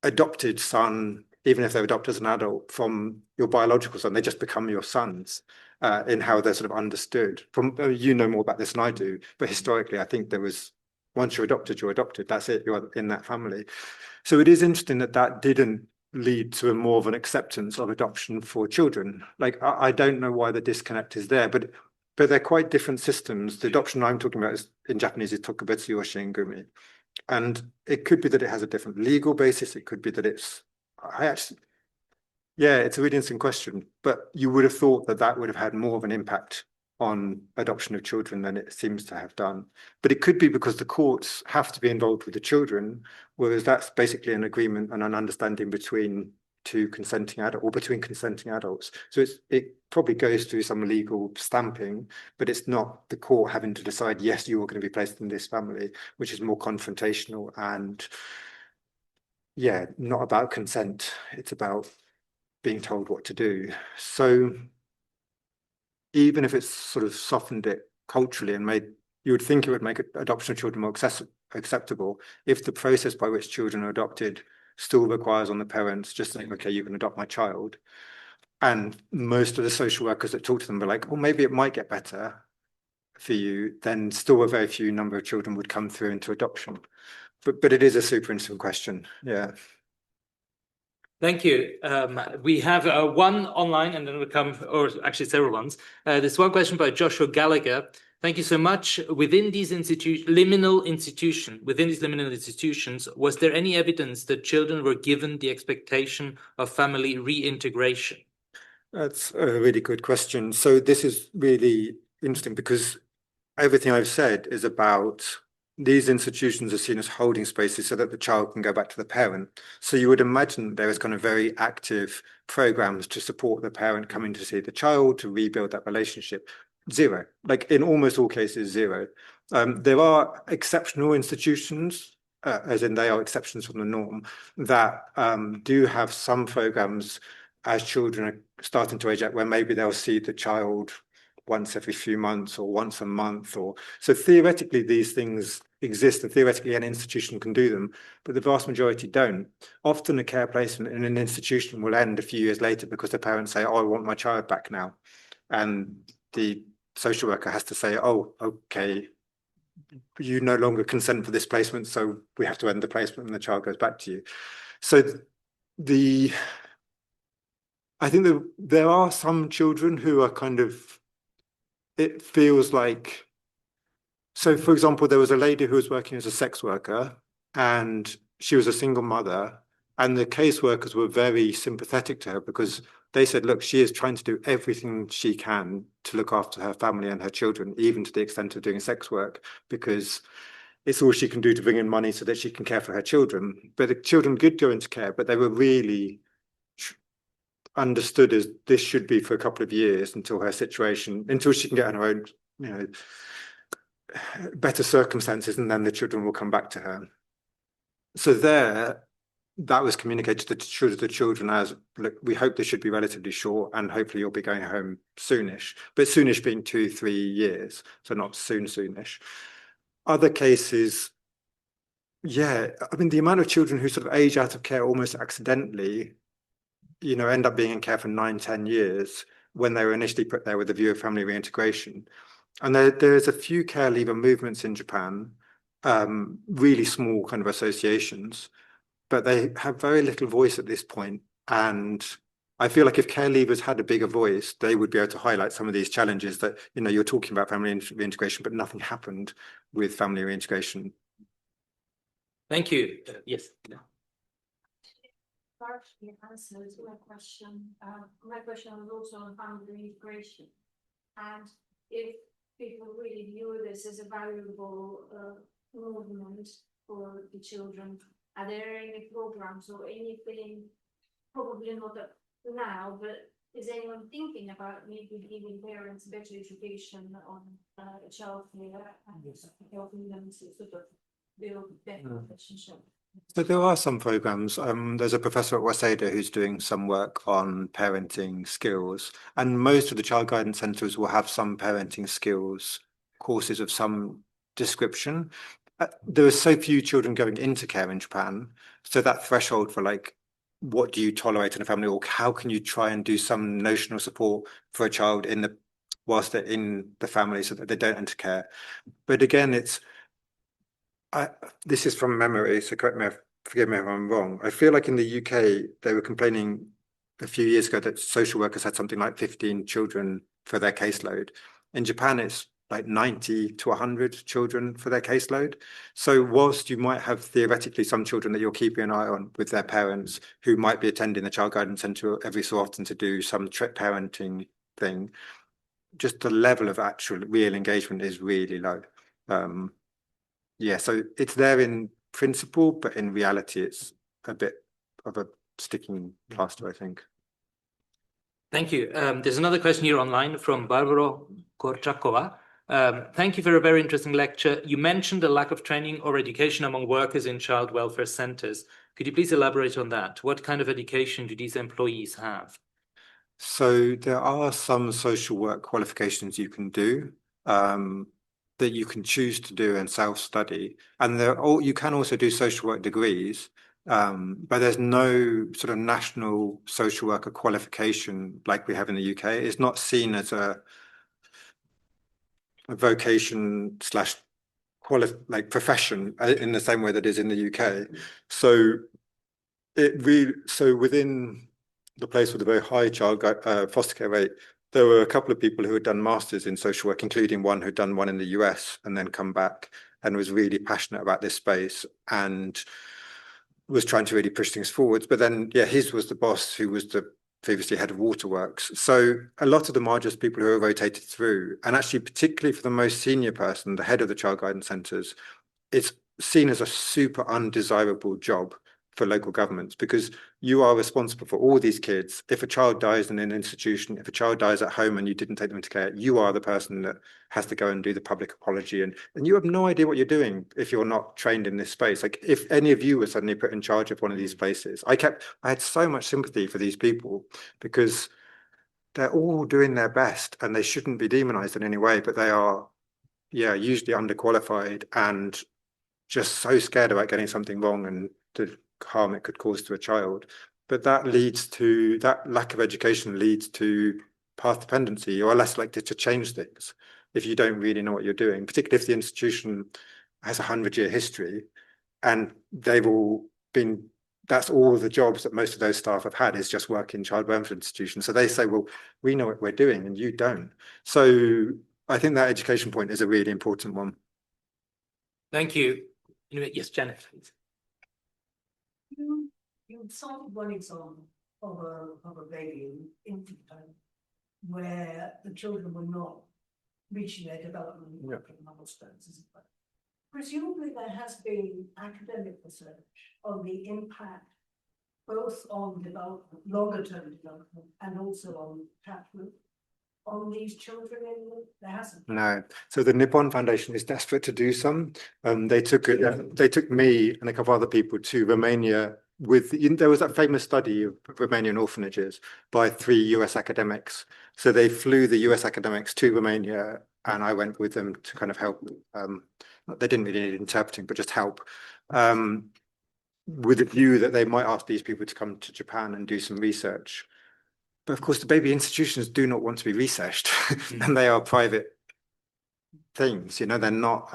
adopted son, even if they're adopted as an adult, from your biological son. They just become your sons in how they're sort of understood. From you know more about this than I do, but historically, I think there was, once you're adopted, that's it, you're in that family. So it is interesting that that didn't lead to a more of an acceptance of adoption for children. Like, I don't know why the disconnect is there, but they're quite different systems. The adoption I'm talking about is, in Japanese, is Tokubutsu Yoshingumi. And it could be that it has a different legal basis. It could be that it's, it's a really interesting question, but you would have thought that that would have had more of an impact on adoption of children than it seems to have done. But it could be because the courts have to be involved with the children, whereas that's basically an agreement and an understanding between two consenting adults, or between consenting adults. So it probably goes through some legal stamping, but it's not the court having to decide, yes, you are going to be placed in this family, which is more confrontational and, yeah, not about consent. It's about being told what to do. So even if it's sort of softened it culturally and made, you would think it would make adoption of children more acceptable, if the process by which children are adopted still requires on the parents just saying, okay, you can adopt my child. And most of the social workers that talk to them are like, well, maybe it might get better. for you, then still a very few number of children would come through into adoption. But it is a super interesting question. Yeah. Thank you. We have one online, and then we'll come, or actually several ones. There's one question by Joshua Gallagher. Thank you so much. Within these liminal institutions, was there any evidence that children were given the expectation of family reintegration? That's a really good question. So this is really interesting because everything I've said is about these institutions are seen as holding spaces so that the child can go back to the parent. So you would imagine there is kind of very active programs to support the parent coming to see the child, to rebuild that relationship. Zero, like in almost all cases, zero. There are exceptional institutions, as in they are exceptions from the norm, that do have some programs as children are starting to age out where maybe they'll see the child once every few months or once a month, or so theoretically these things exist and theoretically an institution can do them, but the vast majority don't. Often a care placement in an institution will end a few years later because the parents say, oh, I want my child back now, and the social worker has to say, oh, okay, you no longer consent for this placement, so we have to end the placement and the child goes back to you. So I think that there are some children who are kind of, it feels like, so for example, there was a lady who was working as a sex worker and she was a single mother, and the caseworkers were very sympathetic to her because they said, look, she is trying to do everything she can to look after her family and her children, even to the extent of doing sex work, because it's all she can do to bring in money so that she can care for her children. But the children did go into care, but they were really understood as this should be for a couple of years until her situation, until she can get on her own, better circumstances, and then the children will come back to her. So that was communicated to the children as, look, we hope this should be relatively short and hopefully you'll be going home soonish, but soonish being 2-3 years, so not soonish. Other cases, yeah, I mean, the amount of children who sort of age out of care almost accidentally, end up being in care for 9-10 years when they were initially put there with a view of family reintegration. And there's a few care leaver movements in Japan, really small kind of associations, but they have very little voice at this point. And I feel like if care leavers had a bigger voice, they would be able to highlight some of these challenges that, you're talking about family reintegration, but nothing happened with family reintegration. Thank you. Yes. Partially answers my question. My question was also on family reintegration, and if people really view this as a valuable movement for the children, are there any programs or anything? Probably not now, but is anyone thinking about maybe giving parents better education on childcare and helping them to sort of build better relationship? So there are some programs. There's a professor at Waseda who's doing some work on parenting skills, and most of the child guidance centres will have some parenting skills courses of some description. There are so few children going into care in Japan, so that threshold for like, what do you tolerate in a family, or how can you try and do some notional support for a child whilst they're in the family so that they don't enter care. But again, this is from memory, so forgive me if I'm wrong. I feel like in the UK, they were complaining a few years ago that social workers had something like 15 children for their caseload. In Japan, it's like 90 to 100 children for their caseload. So whilst you might have theoretically some children that you're keeping an eye on with their parents who might be attending the child guidance centre every so often to do some trip parenting thing, just the level of actual real engagement is really low. Yeah, so it's there in principle, but in reality, it's a bit of a sticking plaster, I think. Thank you. There's another question here online from Barbara Korchakova. Thank you for a very interesting lecture. You mentioned the lack of training or education among workers in child welfare centres. Could you please elaborate on that? What kind of education do these employees have? So there are some social work qualifications you can do. That you can choose to do and self-study, and you can also do social work degrees, but there's no sort of national social worker qualification like we have in the UK. It's not seen as vocation slash like profession in the same way that it is in the UK. So within the place with a very high child foster care rate, there were a couple of people who had done masters in social work, including one who'd done one in the US and then come back and was really passionate about this space and was trying to really push things forwards. But then, yeah, his was the boss who was the previously head of waterworks. So a lot of them are just people who are rotated through. And actually, particularly for the most senior person, the head of the child guidance centres, it's seen as a super undesirable job for local governments because you are responsible for all these kids. If a child dies in an institution, if a child dies at home and you didn't take them into care, you are the person that has to go and do the public apology. And you have no idea what you're doing if you're not trained in this space. Like if any of you were suddenly put in charge of one of these places, I had so much sympathy for these people because they're all doing their best and they shouldn't be demonized in any way, but they are, yeah, usually underqualified and just so scared about getting something wrong and the harm it could cause to a child. But that lack of education leads to path dependency. You're less likely to change things if you don't really know what you're doing, particularly if the institution has a 100-year history and they've all been, that's all the jobs that most of those staff have had is just work in child welfare institutions. So they say, well, we know what we're doing and you don't. So I think that education point is a really important one. Thank you. Yes, Janet, please. You cited one example of a baby in infant home where the children were not reaching their development milestones. Presumably there has been academic research on the impact both on development, longer term development, and also on attachment on these children there hasn't. No. So the Nippon Foundation is desperate to do some. They took me and a couple other people to Romania there was that famous study of Romanian orphanages by 3 US academics. So they flew the US academics to Romania and I went with them to kind of help. They didn't really need interpreting, but just help with a view that they might ask these people to come to Japan and do some research. But of course, the baby institutions do not want to be researched and they are private things, you know, they're not.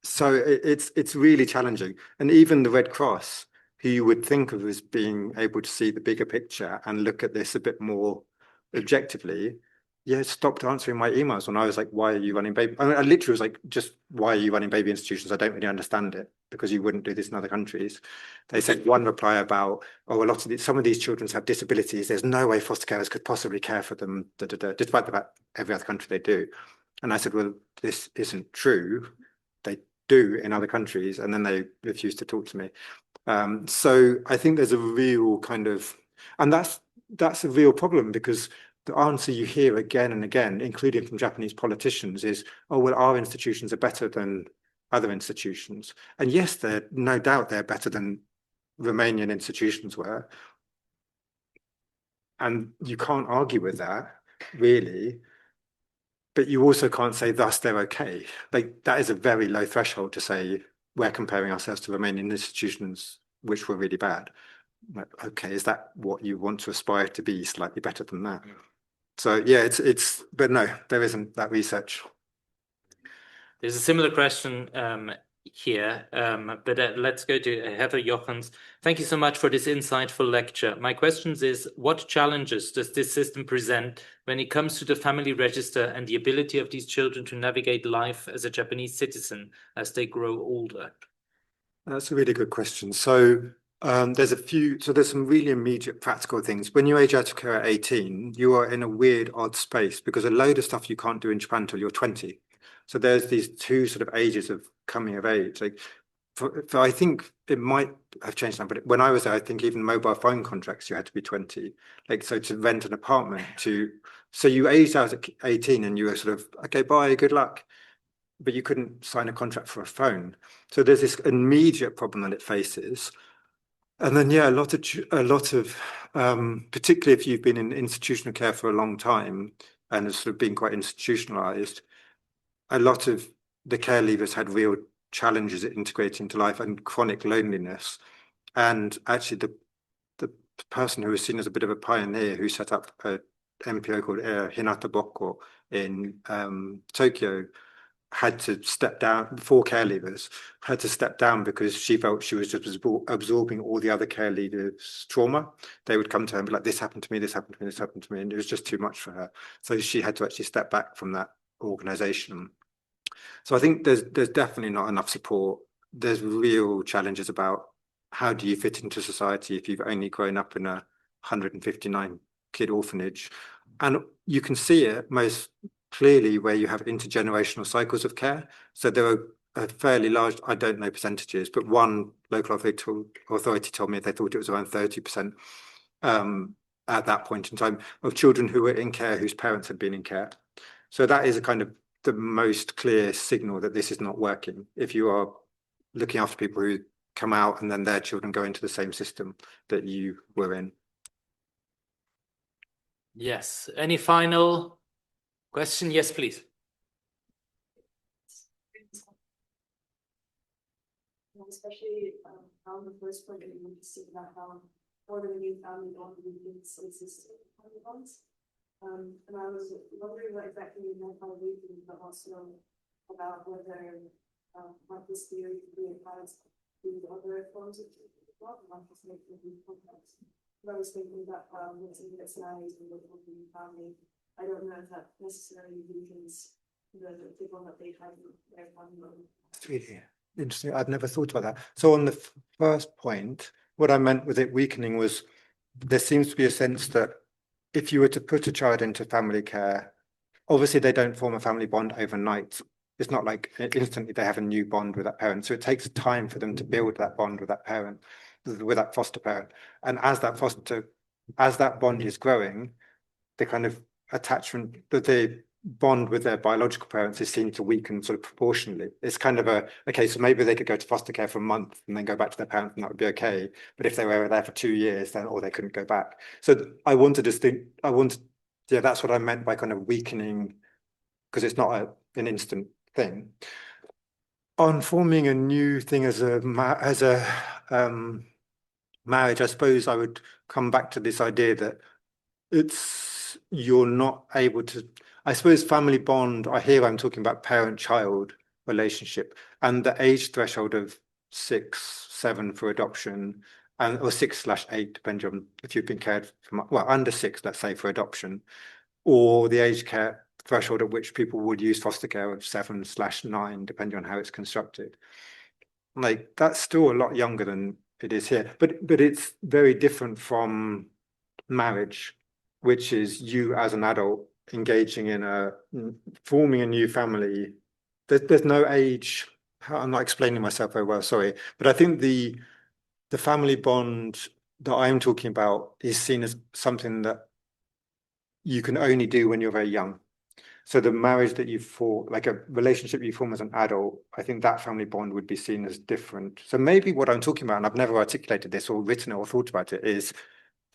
So it's really challenging. And even the Red Cross, who you would think of as being able to see the bigger picture and look at this a bit more objectively, stopped answering my emails when I was like, why are you running baby? I mean, I literally was like, just why are you running baby institutions? I don't really understand it because you wouldn't do this in other countries. They said one reply about, some of these children have disabilities. There's no way foster carers could possibly care for them, despite the fact every other country they do. And I said, well, this isn't true. They do in other countries. And then they refused to talk to me. So I think there's a real kind of, and that's a real problem because the answer you hear again and again, including from Japanese politicians, is, oh, well, our institutions are better than other institutions. And yes, no doubt they're better than Romanian institutions were. And you can't argue with that, really. But you also can't say, thus they're okay. Like, that is a very low threshold to say we're comparing ourselves to Romanian institutions, which were really bad. Like, okay, is that what you want to aspire to be, slightly better than that? So yeah, but no, there isn't that research. There's a similar question here, but let's go to Heather Jochens. Thank you so much for this insightful lecture. My question is, what challenges does this system present when it comes to the family register and the ability of these children to navigate life as a Japanese citizen as they grow older? That's a really good question. So there's some really immediate practical things. When you age out of care at 18, you are in a weird, odd space because a load of stuff you can't do in Japan until you're 20. So there's these two sort of ages of coming of age. Like, I think it might have changed now, but when I was there, I think even mobile phone contracts, you had to be 20. Like, so to rent an apartment, so you aged out at 18 and you were sort of, okay, bye, good luck. But you couldn't sign a contract for a phone. So there's this immediate problem that it faces. And then, yeah, a lot of particularly if you've been in institutional care for a long time and have sort of been quite institutionalized, a lot of the care leavers had real challenges at integrating into life and chronic loneliness. And actually the person who was seen as a bit of a pioneer who set up a NPO called Hinata Bokko in Tokyo had to step down, 4 care leavers had to step down because she felt she was just absorbing all the other care leaders' trauma. They would come to her and be like, this happened to me, this happened to me, this happened to me, and it was just too much for her. So she had to actually step back from that organization. So I think there's definitely not enough support. There's real challenges about how do you fit into society if you've only grown up in a 159 kid orphanage. And you can see it most clearly where you have intergenerational cycles of care. So there are a fairly large, I don't know percentages, but one local authority told me they thought it was around 30% at that point in time of children who were in care whose parents had been in care. So that is a kind of the most clear signal that this is not working. If you are looking after people who come out and then their children go into the same system that you were in. Yes. Any final question? Yes, please. Especially on the first point that you said about how ordering new family bond meetings existed family bonds. And I was wondering what exactly you meant by reading, but also about whether what this theory could be applied to other forms of love, not just making new contacts. I was thinking that when somebody gets married and they want a new family, I don't know if that necessarily weakens the people that they have in their family. It's really interesting. I've never thought about that. So on the first point, what I meant with it weakening was there seems to be a sense that if you were to put a child into family care, obviously they don't form a family bond overnight. It's not like instantly they have a new bond with that parent. So it takes time for them to build that bond with that parent, with that foster parent. And as that bond is growing, the kind of attachment, the bond with their biological parents is seen to weaken sort of proportionally. It's kind of okay, so maybe they could go to foster care for a month and then go back to their parents and that would be okay. But if they were there for 2 years, then they couldn't go back. So yeah, that's what I meant by kind of weakening, because it's not an instant thing. On forming a new thing as a marriage, I suppose I would come back to this idea that you're not able to, I suppose family bond, I'm talking about parent-child relationship, and the age threshold of 6, 7 for adoption, or 6/8, depending on if you've been cared for, well, under 6, let's say, for adoption, or the age care threshold at which people would use foster care of 7/9, depending on how it's constructed. Like, that's still a lot younger than it is here, but it's very different from marriage, which is you as an adult engaging in forming a new family. There's no age. I'm not explaining myself very well, sorry, but I think the family bond that I'm talking about is seen as something that you can only do when you're very young. So the marriage that you form, like a relationship you form as an adult, I think that family bond would be seen as different. So maybe what I'm talking about, and I've never articulated this or written it or thought about it, is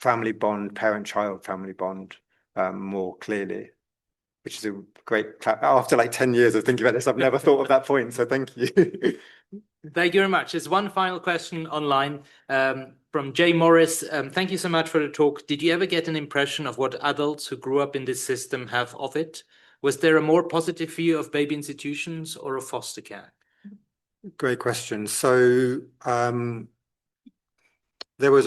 family bond, parent-child family bond more clearly, which is a great, after like 10 years of thinking about this, I've never thought of that point, so thank you. Thank you very much. There's one final question online from Jay Morris. Thank you so much for the talk. Did you ever get an impression of what adults who grew up in this system have of it? Was there a more positive view of baby institutions or of foster care? Great question. So there was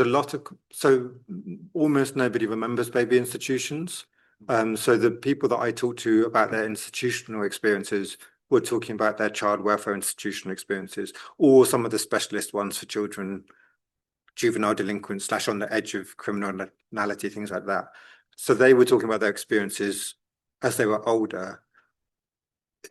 almost nobody remembers baby institutions. So the people that I talked to about their institutional experiences were talking about their child welfare institutional experiences, or some of the specialist ones for children, juvenile delinquents / on the edge of criminality, things like that. So they were talking about their experiences as they were older.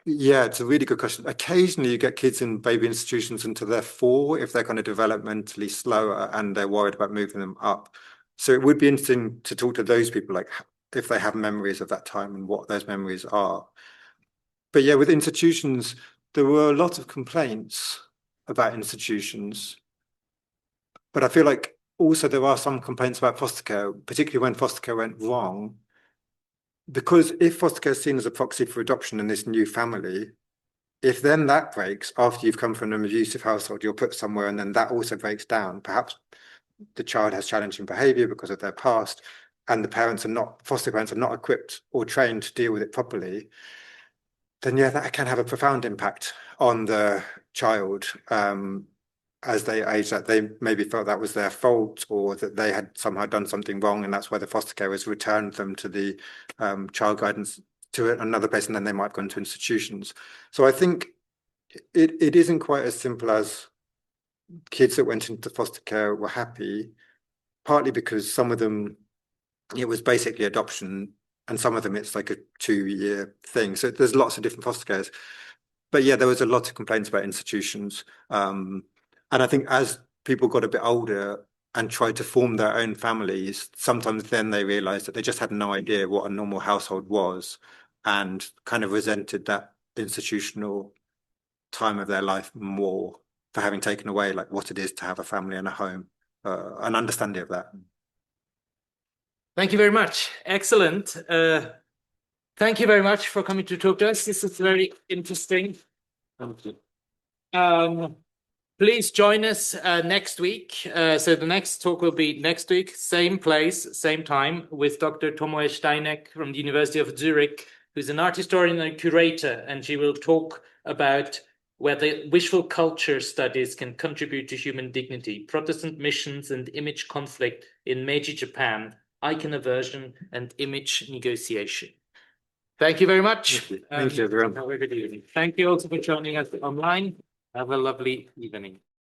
Yeah, it's a really good question. Occasionally you get kids in baby institutions until they're 4 if they're kind of developmentally slower and they're worried about moving them up. So it would be interesting to talk to those people, like if they have memories of that time and what those memories are. But yeah, with institutions, there were a lot of complaints about institutions. But I feel like also there are some complaints about foster care, particularly when foster care went wrong. Because if foster care is seen as a proxy for adoption in this new family, if then that breaks after you've come from an abusive household, you're put somewhere and then that also breaks down. Perhaps the child has challenging behavior because of their past. and the foster parents are not equipped or trained to deal with it properly, then yeah, that can have a profound impact on the child as they age, that they maybe felt that was their fault, or that they had somehow done something wrong, and that's why the foster carers returned them to the child guidance to another place, and then they might go into institutions. So I think it isn't quite as simple as kids that went into foster care were happy, partly because some of them, it was basically adoption, and some of them it's like a 2-year thing. So there's lots of different foster cares. But yeah, there was a lot of complaints about institutions. And I think as people got a bit older and tried to form their own families, sometimes then they realized that they just had no idea what a normal household was, and kind of resented that institutional time of their life more for having taken away like what it is to have a family and a home, an understanding of that. Thank you very much. Excellent. Thank you very much for coming to talk to us. This is very interesting. Thank you. Please join us next week. So the next talk will be next week, same place, same time, with Dr. Tomoe Steineck from the University of Zurich, who's an art historian and curator, and she will talk about whether visual culture studies can contribute to human dignity, Protestant missions and image conflict in Meiji Japan, icon aversion and image negotiation. Thank you very much. Thank you, everyone. Have a good evening. Thank you also for joining us online. Have a lovely evening.